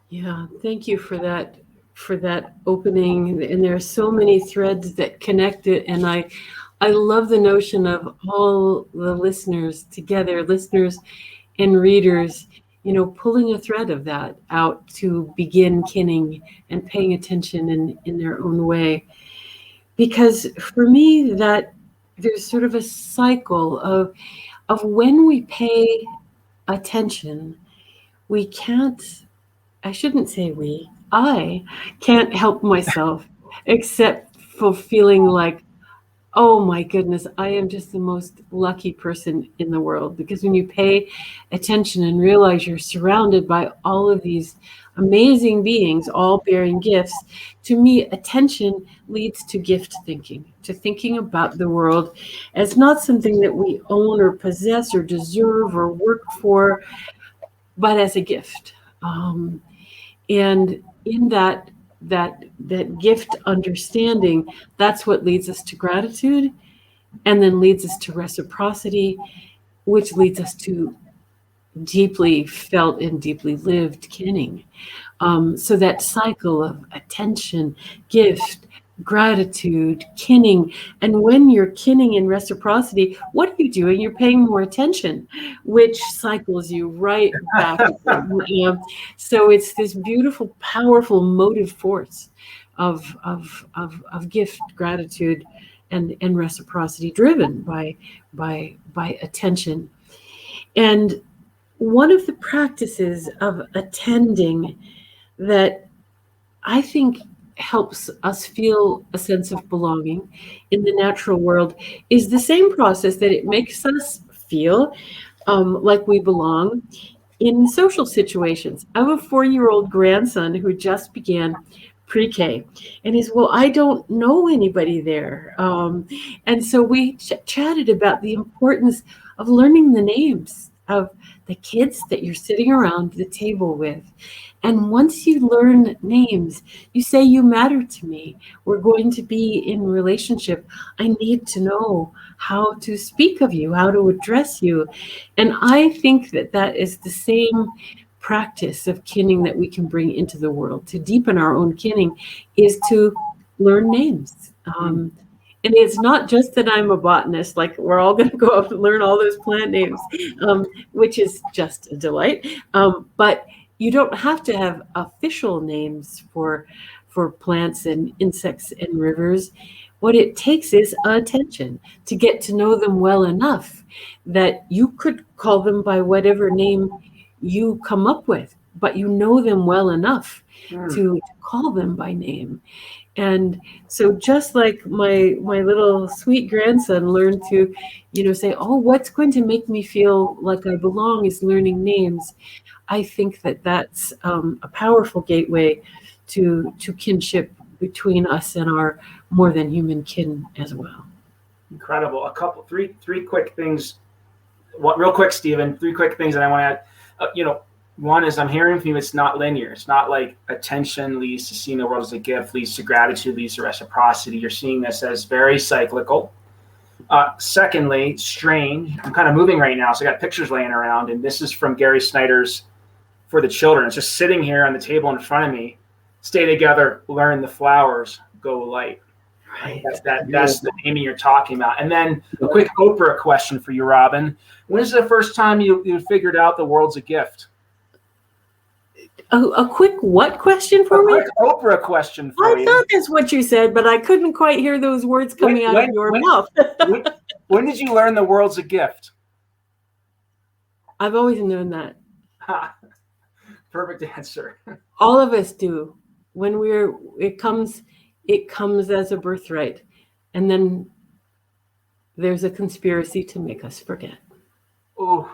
Yeah, thank you for that opening. And there are so many threads that connect it. And I love the notion of all the listeners together, listeners and readers, pulling a thread of that out to begin kinning and paying attention in their own way. Because for me, that there's sort of a cycle of when we pay attention, we can't, I shouldn't say we, I can't help myself except for feeling like, oh my goodness, I am just the most lucky person in the world. Because when you pay attention and realize you're surrounded by all of these amazing beings, all bearing gifts, to me, attention leads to gift thinking, to thinking about the world as not something that we own or possess or deserve or work for, but as a gift. And in that gift understanding, that's what leads us to gratitude, and then leads us to reciprocity, which leads us to deeply felt and deeply lived kinning. So that cycle of attention, gift, gratitude, kinning. And when you're kinning in reciprocity, what are you doing? You're paying more attention, which cycles you right back. So it's this beautiful, powerful motive force of gift, gratitude, and reciprocity, driven by attention. And one of the practices of attending that I think helps us feel a sense of belonging in the natural world is the same process that it makes us feel like we belong in social situations. I have a 4-year-old grandson who just began pre-K, and he's, well, I don't know anybody there. And so we chatted about the importance of learning the names of the kids that you're sitting around the table with. And once you learn names, you say, you matter to me. We're going to be in relationship. I need to know how to speak of you, how to address you. And I think that is the same practice of kinning that we can bring into the world to deepen our own kinning, is to learn names. And it's not just that I'm a botanist, like we're all going to go out and learn all those plant names, which is just a delight. But you don't have to have official names for plants and insects and rivers. What it takes is attention to get to know them well enough that you could call them by whatever name you come up with, but you know them well enough to call them by name. And so just like my little sweet grandson learned to, say, oh, what's going to make me feel like I belong is learning names. I think that's a powerful gateway to kinship between us and our more than human kin as well. Incredible. Three quick things. Real quick, Stephen, 3 quick things that I want to add. One is, I'm hearing from you, it's not linear. It's not like attention leads to seeing the world as a gift, leads to gratitude, leads to reciprocity. You're seeing this as very cyclical. Secondly, strange. I'm kind of moving right now, so I got pictures laying around, and this is from Gary Snyder's For the Children. It's just sitting here on the table in front of me. Stay together, learn the flowers, go light. Right. That's the naming you're talking about. And then a quick Oprah question for you, Robin. When is the first time you figured out the world's a gift? A quick what question for me? A quick Oprah question for you. I thought that's what you said, but I couldn't quite hear those words coming out of your mouth. When did you learn the world's a gift? I've always known that. Perfect answer. All of us do. When it comes as a birthright, and then there's a conspiracy to make us forget. Oh,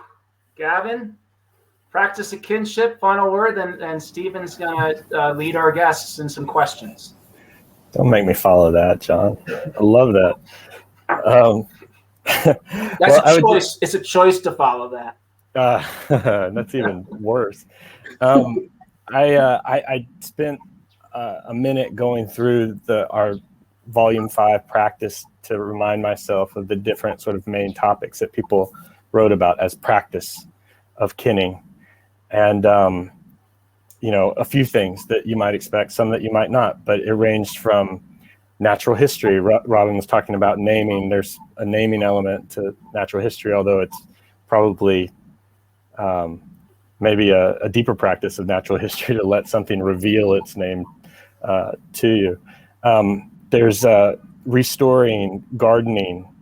Gavin, practice of kinship. Final word, and Stephen's gonna lead our guests in some questions. Don't make me follow that, John. I love that. That's a choice. It's a choice to follow that. That's even worse. I spent a minute going through our Volume 5 practice to remind myself of the different sort of main topics that people wrote about as practice of kinning. And, a few things that you might expect, some that you might not, but it ranged from natural history. Robin was talking about naming. There's a naming element to natural history, although it's probably maybe a deeper practice of natural history to let something reveal its name to you. There's restoring, gardening,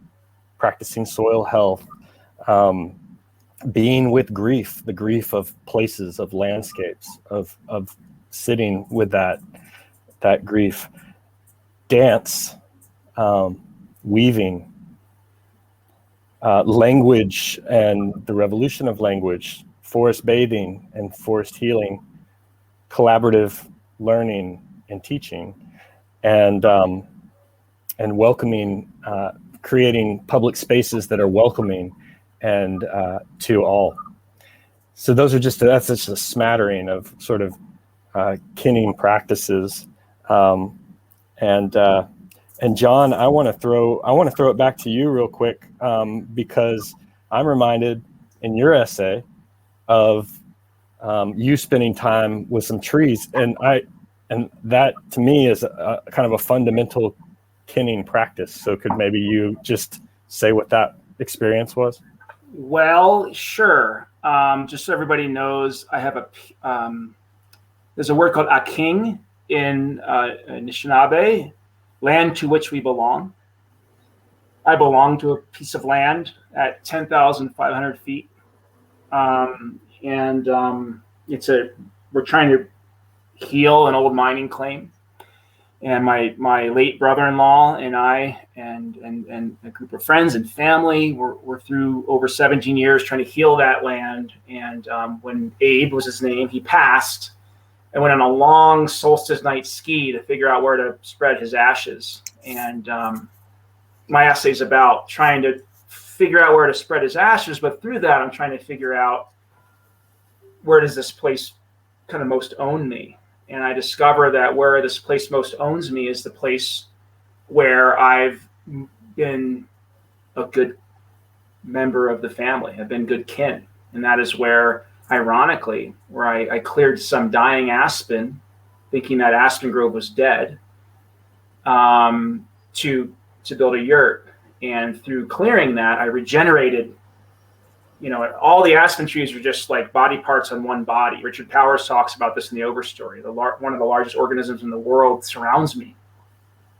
practicing soil health, being with grief, the grief of places, of landscapes, of sitting with that grief. Dance, weaving, language and the revolution of language, forest bathing and forest healing, collaborative learning and teaching, and welcoming, creating public spaces that are welcoming and to all. So those are that's just a smattering of sort of kinning practices. And John, I want to throw it back to you real quick, because I'm reminded in your essay of you spending time with some trees, and that to me is a kind of a fundamental kinning practice. So could maybe you just say what that experience was? Well, sure. Just so everybody knows, I have there's a word called aking in Anishinaabe, land to which we belong. I belong to a piece of land at 10,500 feet. We're trying to heal an old mining claim. And my late brother-in-law and I and a group of friends and family were through over 17 years trying to heal that land. And when Abe was his name, he passed. I went on a long solstice night ski to figure out where to spread his ashes. And my essay is about trying to figure out where to spread his ashes. But through that, I'm trying to figure out, where does this place kind of most own me? And I discover that where this place most owns me is the place where I've been a good member of the family. I've been good kin. And that is where, ironically, where I cleared some dying aspen, thinking that aspen grove was dead, to build a yurt. And through clearing that, I regenerated. All the aspen trees are just like body parts on one body. Richard Powers talks about this in the Overstory. One of the largest organisms in the world surrounds me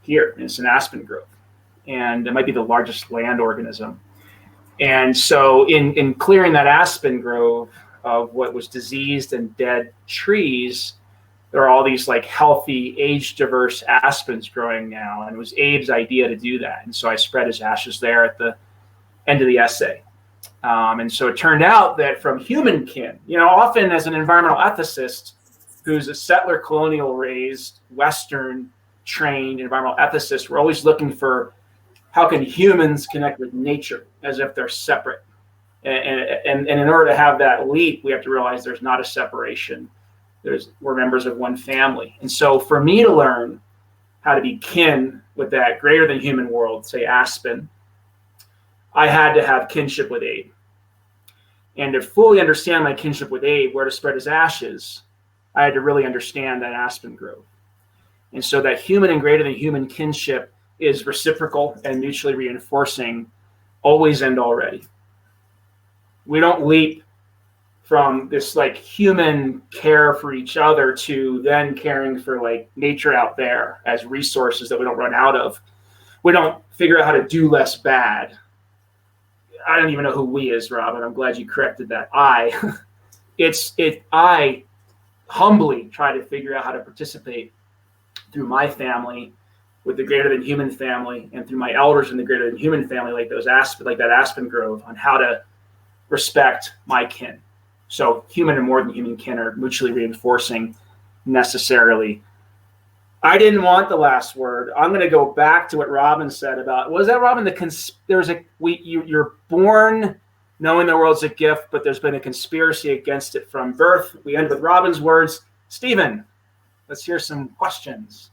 here. And it's an aspen grove. And it might be the largest land organism. And so in clearing that aspen grove of what was diseased and dead trees, there are all these like healthy, age-diverse aspens growing now. And it was Abe's idea to do that. And so I spread his ashes there at the end of the essay. And so it turned out that from human kin, often as an environmental ethicist who's a settler colonial raised, Western trained environmental ethicist, we're always looking for how can humans connect with nature as if they're separate. And in order to have that leap, we have to realize there's not a separation. We're members of one family. And so for me to learn how to be kin with that greater than human world, say aspen, I had to have kinship with Abe. And to fully understand my kinship with Abe, where to spread his ashes, I had to really understand that aspen grove. And so that human and greater than human kinship is reciprocal and mutually reinforcing, always and already. We don't leap from this like human care for each other to then caring for like nature out there as resources that we don't run out of. We don't figure out how to do less bad. I don't even know who we is, Robin. I'm glad you corrected that. I humbly try to figure out how to participate through my family with the greater than human family and through my elders in the greater than human family, like that aspen grove, on how to respect my kin. So human and more than human kin are mutually reinforcing necessarily. I didn't want the last word. I'm going to go back to what Robin said about, was that Robin? You're born knowing the world's a gift, but there's been a conspiracy against it from birth. We end with Robin's words. Stephen, let's hear some questions.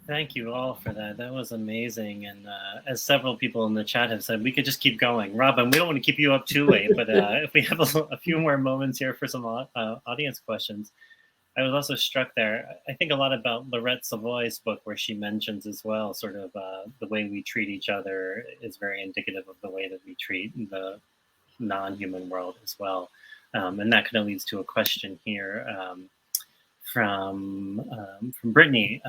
Thank you all for that. That was amazing. And as several people in the chat have said, we could just keep going. Robin, we don't want to keep you up too late, but if we have a few more moments here for some audience questions. I was also struck there, I think a lot about Laurette Savoy's book, where she mentions as well, sort of the way we treat each other is very indicative of the way that we treat the non-human world as well. And that kind of leads to a question here from Brittany,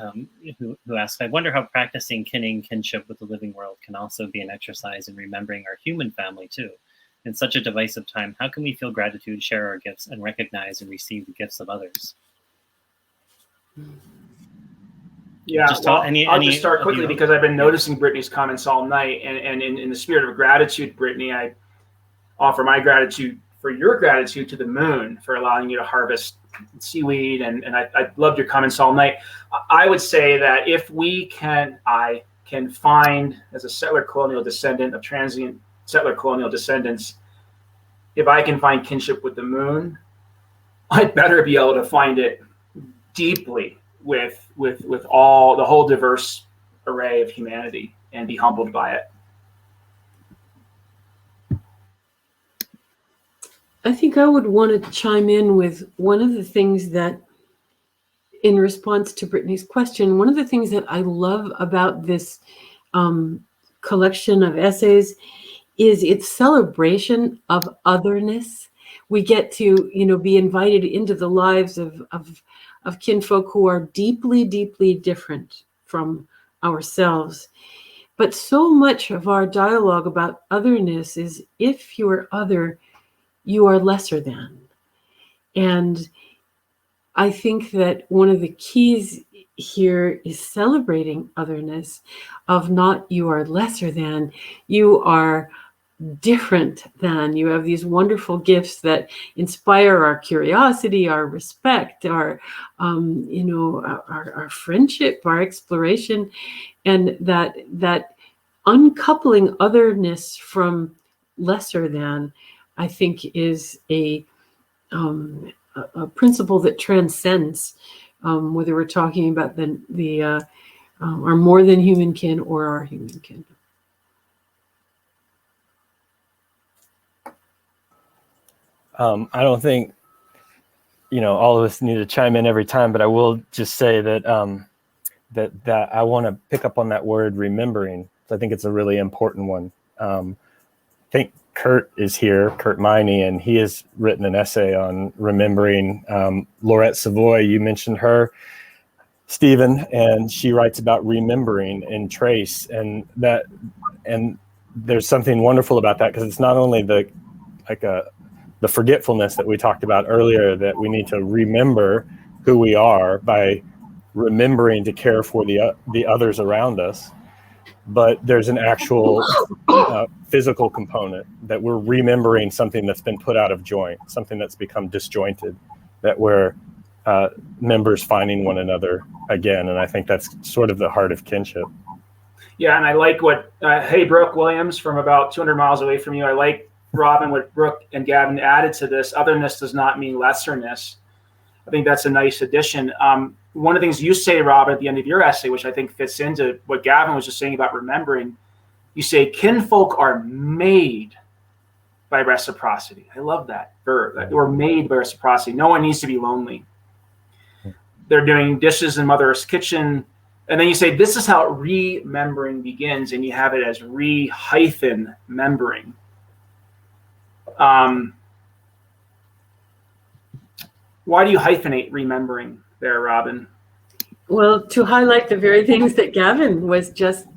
who asked, I wonder how practicing kinship with the living world can also be an exercise in remembering our human family too. In such a divisive time, how can we feel gratitude, share our gifts, and recognize and receive the gifts of others? Yeah, I'll just start quickly because I've been noticing Brittany's comments all night. And in the spirit of gratitude, Brittany, I offer my gratitude for your gratitude to the moon for allowing you to harvest seaweed. And I loved your comments all night. I would say that if I can find, as a settler colonial descendant of transient settler colonial descendants, if I can find kinship with the moon, I'd better be able to find it deeply with all the whole diverse array of humanity and be humbled by it. I think I would want to chime in with one of the things that, in response to Brittany's question, one of the things that I love about this collection of essays is its celebration of otherness. We get to, be invited into the lives of kinfolk who are deeply, deeply different from ourselves. But so much of our dialogue about otherness is, if you are other, you are lesser than. And I think that one of the keys here is celebrating otherness, of not you are lesser than, you are different than. You have these wonderful gifts that inspire our curiosity, our respect, our friendship, our exploration, and that uncoupling otherness from lesser than, I think, is a principle that transcends whether we're talking about our more than human kin or our human kin. I don't think, all of us need to chime in every time, but I will just say that that I want to pick up on that word remembering. I think it's a really important one. I think Kurt is here, Kurt Miney, and he has written an essay on remembering. Laurette Savoy, you mentioned her, Stephen, and she writes about remembering and trace, and there's something wonderful about that, because it's not only the forgetfulness that we talked about earlier, that we need to remember who we are by remembering to care for the others around us, but there's an actual physical component, that we're remembering something that's been put out of joint, something that's become disjointed, that we're members finding one another again. And I think that's sort of the heart of kinship. Yeah, and I like what, hey, Brooke Williams from about 200 miles away from you, I like, Robin, what Brooke and Gavin added to this. Otherness does not mean lesserness. I think that's a nice addition. One of the things you say, Robin, at the end of your essay, which I think fits into what Gavin was just saying about remembering, you say kinfolk are made by reciprocity. I love that verb, that we're made by reciprocity. No one needs to be lonely. They're doing dishes in Mother's kitchen. And then you say, this is how remembering begins, and you have it as re-membering. Why do you hyphenate remembering there, Robin? Well, to highlight the very things that Gavin was just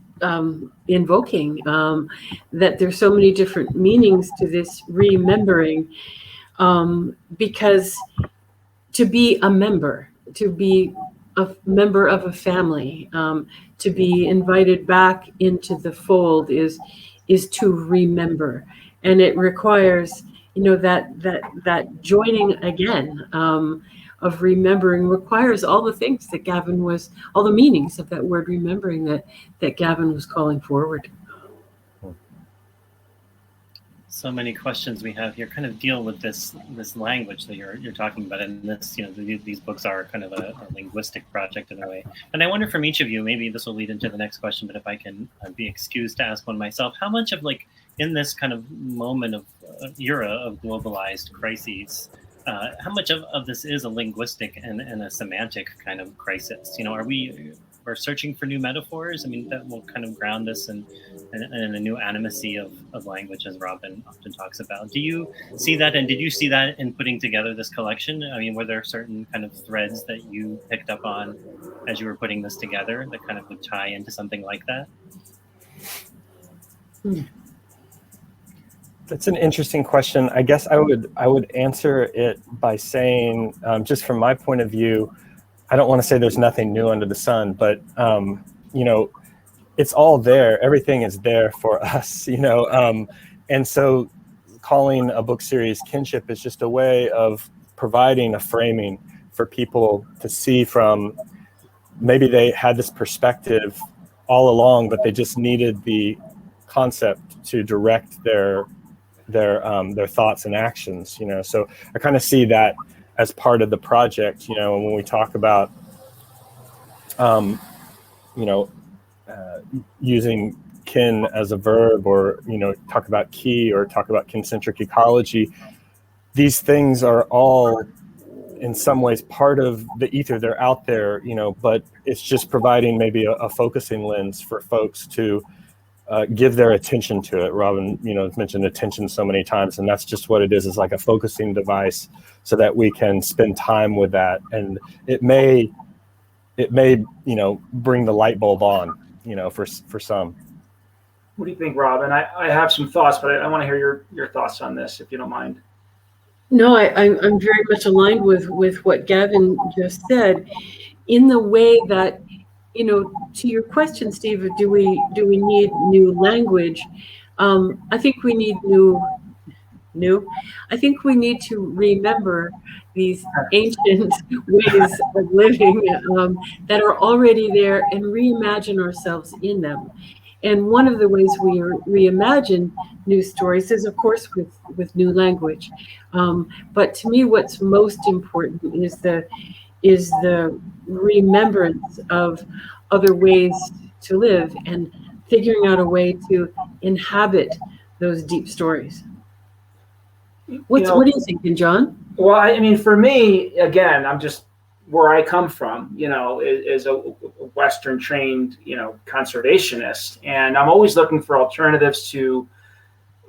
invoking, that there's so many different meanings to this remembering, because to be a member of a family, to be invited back into the fold is to remember. And it requires, that joining again of remembering requires all the things that all the meanings of that word remembering that Gavin was calling forward. So many questions we have here kind of deal with this language that you're talking about, and this, these books are kind of a linguistic project in a way. And I wonder from each of you, maybe this will lead into the next question, but if I can be excused to ask one myself, how much of in this kind of moment of era of globalized crises, how much of this is a linguistic and a semantic kind of crisis? Are we or searching for new metaphors. I mean, that will kind of ground us in a new animacy of language, as Robin often talks about. Do you see that, and did you see that in putting together this collection? I mean, were there certain kind of threads that you picked up on as you were putting this together that kind of would tie into something like that? That's an interesting question. I guess I would answer it by saying, just from my point of view, I don't want to say there's nothing new under the sun, but it's all there. Everything is there for us, and so calling a book series Kinship is just a way of providing a framing for people to see from. Maybe they had this perspective all along, but they just needed the concept to direct their thoughts and actions, So I kind of see that as part of the project, when we talk about, using kin as a verb, or, talk about key, or talk about concentric ecology. These things are all in some ways part of the ether. They're out there, but it's just providing maybe a focusing lens for folks to give their attention to it. Robin, has mentioned attention so many times, and that's just what it is. It's like a focusing device so that we can spend time with that. And it may, bring the light bulb on, for some. What do you think, Robin? I have some thoughts, but I want to hear your thoughts on this, if you don't mind. No, I'm very much aligned with what Gavin just said, in the way that, to your question, Steve, do we need new language? I think we need I think we need to remember these ancient ways of living that are already there, and reimagine ourselves in them. And one of the ways we reimagine new stories is, of course, with new language. But to me, what's most important is the remembrance of other ways to live, and figuring out a way to inhabit those deep stories. What are you thinking, John? Well, I mean, for me, again, I'm just where I come from, is a Western trained, conservationist. And I'm always looking for alternatives to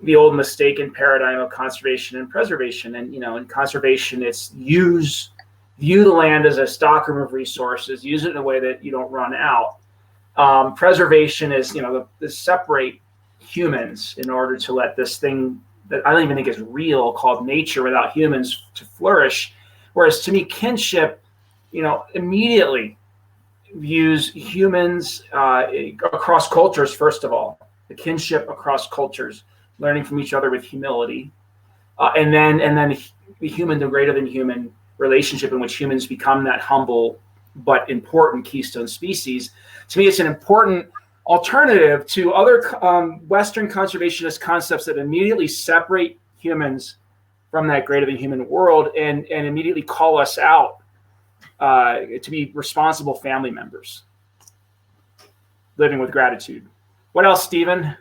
the old mistaken paradigm of conservation and preservation. And, in conservation, it's view the land as a stockroom of resources, use it in a way that you don't run out. Preservation is, to separate humans in order to let this thing that I don't even think is real, called nature, without humans, to flourish. Whereas to me, kinship, immediately views humans across cultures, first of all, the kinship across cultures, learning from each other with humility, and then the human to greater than human relationship, in which humans become that humble but important keystone species. To me, it's an important alternative to other Western conservationist concepts that immediately separate humans from that greater than human world, and immediately call us out to be responsible family members, living with gratitude. What else, Stephen?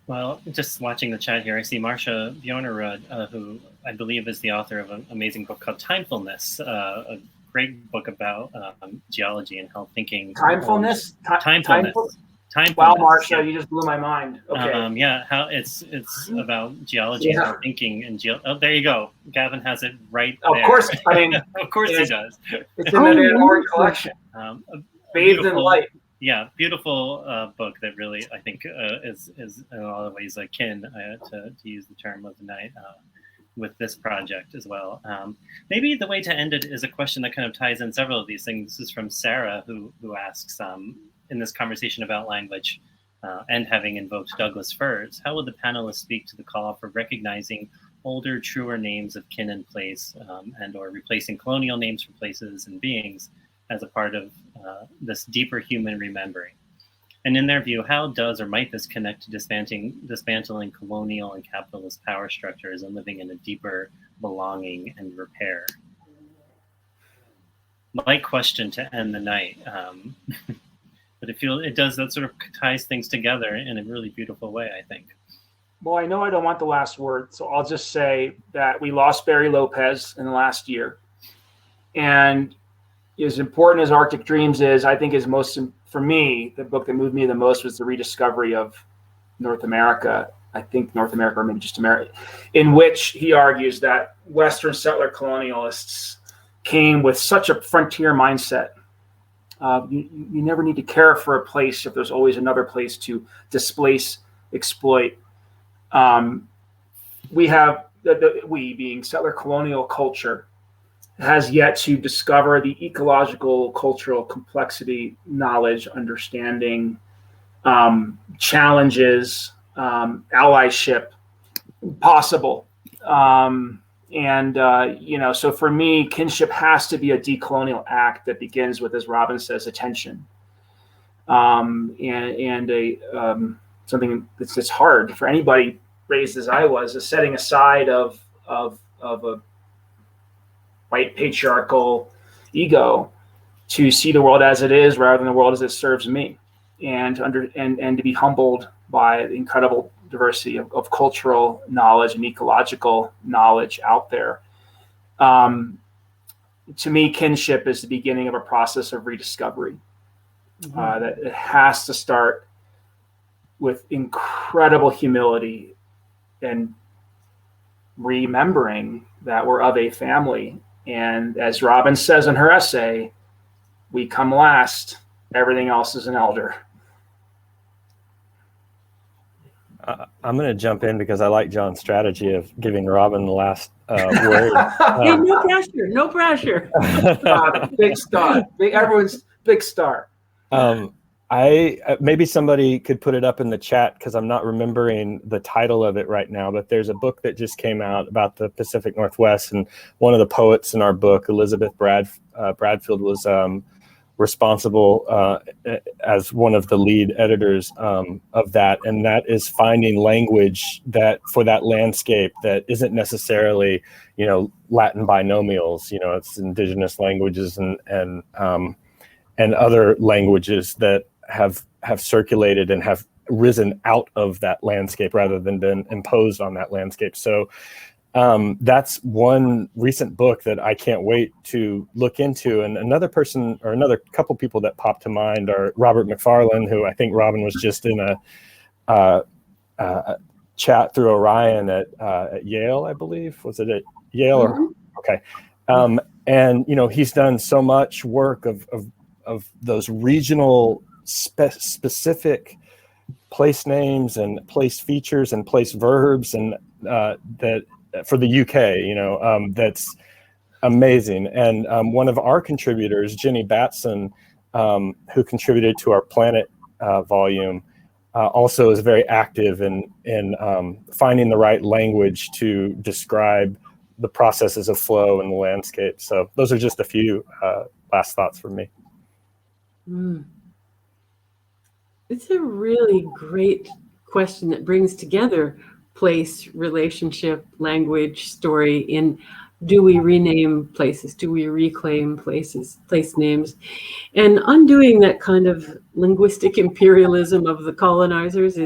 Well, just watching the chat here, I see Marcia Bjornerud, who I believe is the author of an amazing book called Timefulness, a great book about geology and how thinking. Timefulness? Timefulness. Wow, Marcia, you just blew my mind. Okay. How it's about geology and how thinking and oh, there you go. Gavin has it right there. Of course, I mean, of course he does. It's in the Van Horn collection. Bathed in light. Yeah, beautiful book that really, I think, is in a lot of ways akin, to use the term of the night, with this project as well. Maybe the way to end it is a question that kind of ties in several of these things. This is from Sarah, who asks, in this conversation about language and having invoked Douglas firs, how would the panelists speak to the call for recognizing older, truer names of kin and place, and or replacing colonial names for places and beings as a part of this deeper human remembering? And in their view, how does or might this connect to dismantling colonial and capitalist power structures and living in a deeper belonging and repair? Light question to end the night. But it does, that sort of ties things together in a really beautiful way, I think. Well, I know I don't want the last word, so I'll just say that we lost Barry Lopez in the last year. And as important as Arctic Dreams is, I think is most, for me, the book that moved me the most was the rediscovery of North America. I think North America, or maybe just America, in which he argues that Western settler colonialists came with such a frontier mindset. You never need to care for a place if there's always another place to displace, exploit. We have, we being settler colonial culture, has yet to discover the ecological, cultural complexity, knowledge, understanding, challenges, allyship possible. So for me, kinship has to be a decolonial act that begins with, as Robin says, attention, something that's hard for anybody raised as I was, a setting aside of a white patriarchal ego to see the world as it is rather than the world as it serves me, and to be humbled by the incredible diversity of cultural knowledge and ecological knowledge out there. To me, kinship is the beginning of a process of rediscovery. That it has to start with incredible humility and remembering that we're of a family. And as Robin says in her essay, we come last, everything else is an elder. I'm going to jump in because I like John's strategy of giving Robin the last word. Hey, no pressure, no pressure. Big star, everyone's big star. Maybe somebody could put it up in the chat because I'm not remembering the title of it right now, but there's a book that just came out about the Pacific Northwest, and one of the poets in our book, Elizabeth Bradfield, was responsible as one of the lead editors of that, and that is finding language that for that landscape that isn't necessarily, Latin binomials. It's indigenous languages and other languages that have circulated and have risen out of that landscape rather than been imposed on that landscape. So that's one recent book that I can't wait to look into. And another person, or another couple people that popped to mind, are Robert Mcfarlane, who I think Robin was just in a chat through Orion at Yale, I believe. Was it at Yale? Or okay. And he's done so much work of those regional specific place names and place features and place verbs, and that for the UK, that's amazing. And one of our contributors, Jenny Batson, who contributed to our Planet volume, also is very active in finding the right language to describe the processes of flow in the landscape. So those are just a few last thoughts from me. It's a really great question that brings together place, relationship, language, story in do we rename places? Do we reclaim places, place names? And undoing that kind of linguistic imperialism of the colonizers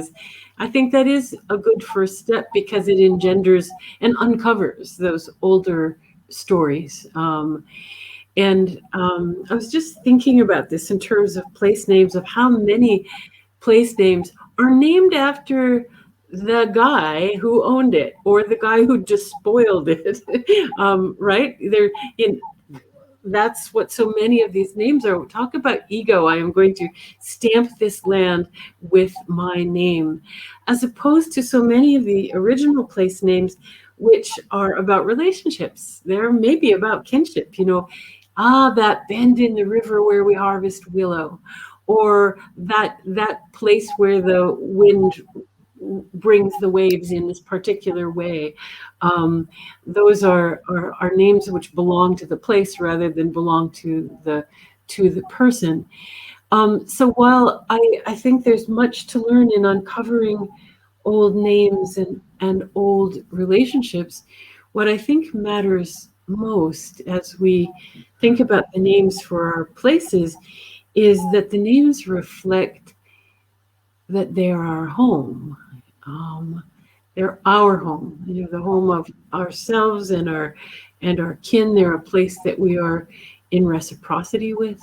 I think that is a good first step, because it engenders and uncovers those older stories. And I was just thinking about this in terms of place names, of how many place names are named after the guy who owned it or the guy who despoiled it, right? That's what so many of these names are. Talk about ego. I am going to stamp this land with my name, as opposed to so many of the original place names, which are about relationships. They're maybe about kinship, that bend in the river where we harvest willow, or that place where the wind brings the waves in this particular way. Those are names which belong to the place rather than belong to the person. So while I think there's much to learn in uncovering old names and old relationships, what I think matters most as we think about the names for our places is that the names reflect that they are our home. They're our home. They're the home of ourselves and our kin. They're a place that we are in reciprocity with,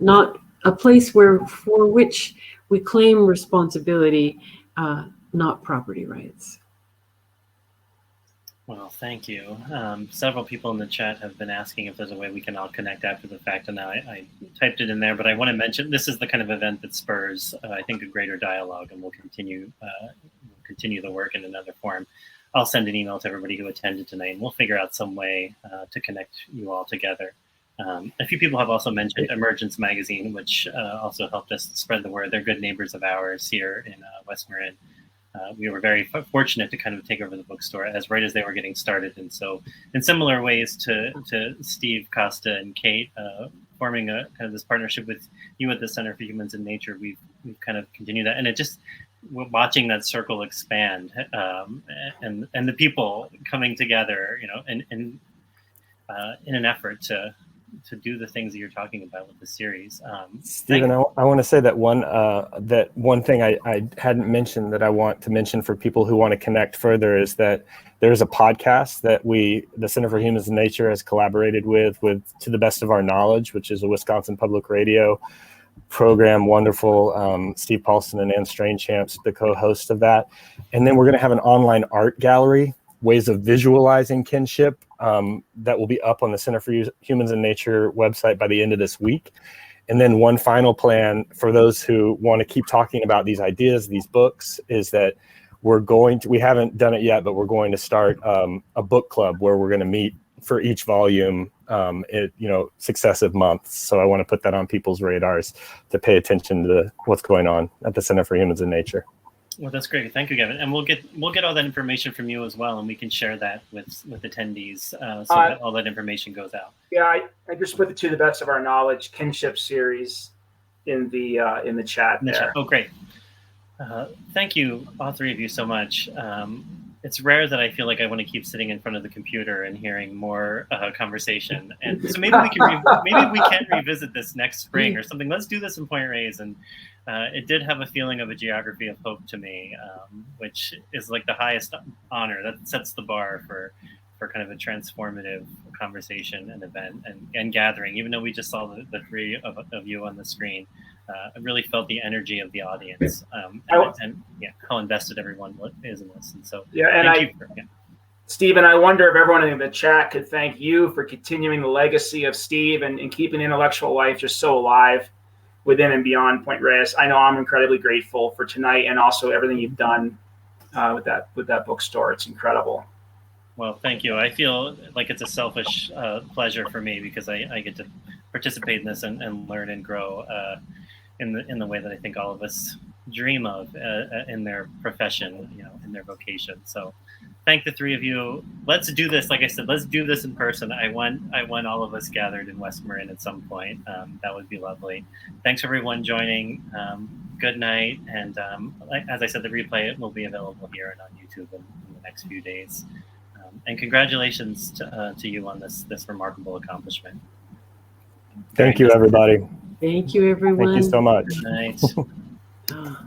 not a place for which we claim responsibility, not property rights. Well, thank you. Several people in the chat have been asking if there's a way we can all connect after the fact, and now I typed it in there, but I want to mention this is the kind of event that spurs, I think, a greater dialogue, and we'll continue the work in another form. I'll send an email to everybody who attended tonight, and we'll figure out some way to connect you all together. A few people have also mentioned Emergence Magazine, which also helped us spread the word. They're good neighbors of ours here in West Marin. We were very fortunate to kind of take over the bookstore right as they were getting started. And so in similar ways to Steve, Costa, and Kate, forming a kind of this partnership with you at the Center for Humans and Nature, we've kind of continued that. And it just, watching that circle expand, and the people coming together, in an effort to do the things that you're talking about with the series. Stephen, I want to say that one thing I hadn't mentioned that I want to mention for people who want to connect further is that there's a podcast that the Center for Humans and Nature has collaborated with To the Best of Our Knowledge, which is a Wisconsin Public Radio program. Wonderful. Steve Paulson and Ann Strainchamps, the co-host of that. And then we're going to have an online art gallery, ways of visualizing kinship, that will be up on the Center for Humans and Nature website by the end of this week. And then one final plan for those who want to keep talking about these ideas, these books, is that we haven't done it yet, but we're going to start a book club where we're going to meet for each volume successive months. So I want to put that on people's radars to pay attention to what's going on at the Center for Humans and Nature. Well, that's great. Thank you, Gavin. And we'll get all that information from you as well, and we can share that with attendees, so that all that information goes out. Yeah, I just put the To the Best of Our Knowledge Kinship series in the chat there. Oh, great. Thank you, all three of you, so much. It's rare that I feel like I want to keep sitting in front of the computer and hearing more conversation. And so maybe we can revisit this next spring or something. Let's do this in Point Reyes. And it did have a feeling of a geography of hope to me, which is like the highest honor. That sets the bar for kind of a transformative conversation and event and gathering. Even though we just saw the three of you on the screen, I really felt the energy of the audience, and how invested everyone is in this. And so, Stephen, I wonder if everyone in the chat could thank you for continuing the legacy of Steve and keeping intellectual life just so alive within and beyond Point Reyes. I know I'm incredibly grateful for tonight and also everything you've done with that bookstore. It's incredible. Well, thank you. I feel like it's a selfish pleasure for me because I get to participate in this and learn and grow in the way that I think all of us dream of in their profession, in their vocation. So thank the three of you. Let's do this. Like I said, let's do this in person. I want all of us gathered in West Marin at some point. That would be lovely. Thanks everyone joining. Good night. And as I said, the replay will be available here and on YouTube in the next few days. And congratulations to you on this remarkable accomplishment. Thank you, everybody. Thank you, everyone. Thank you so much. Good night.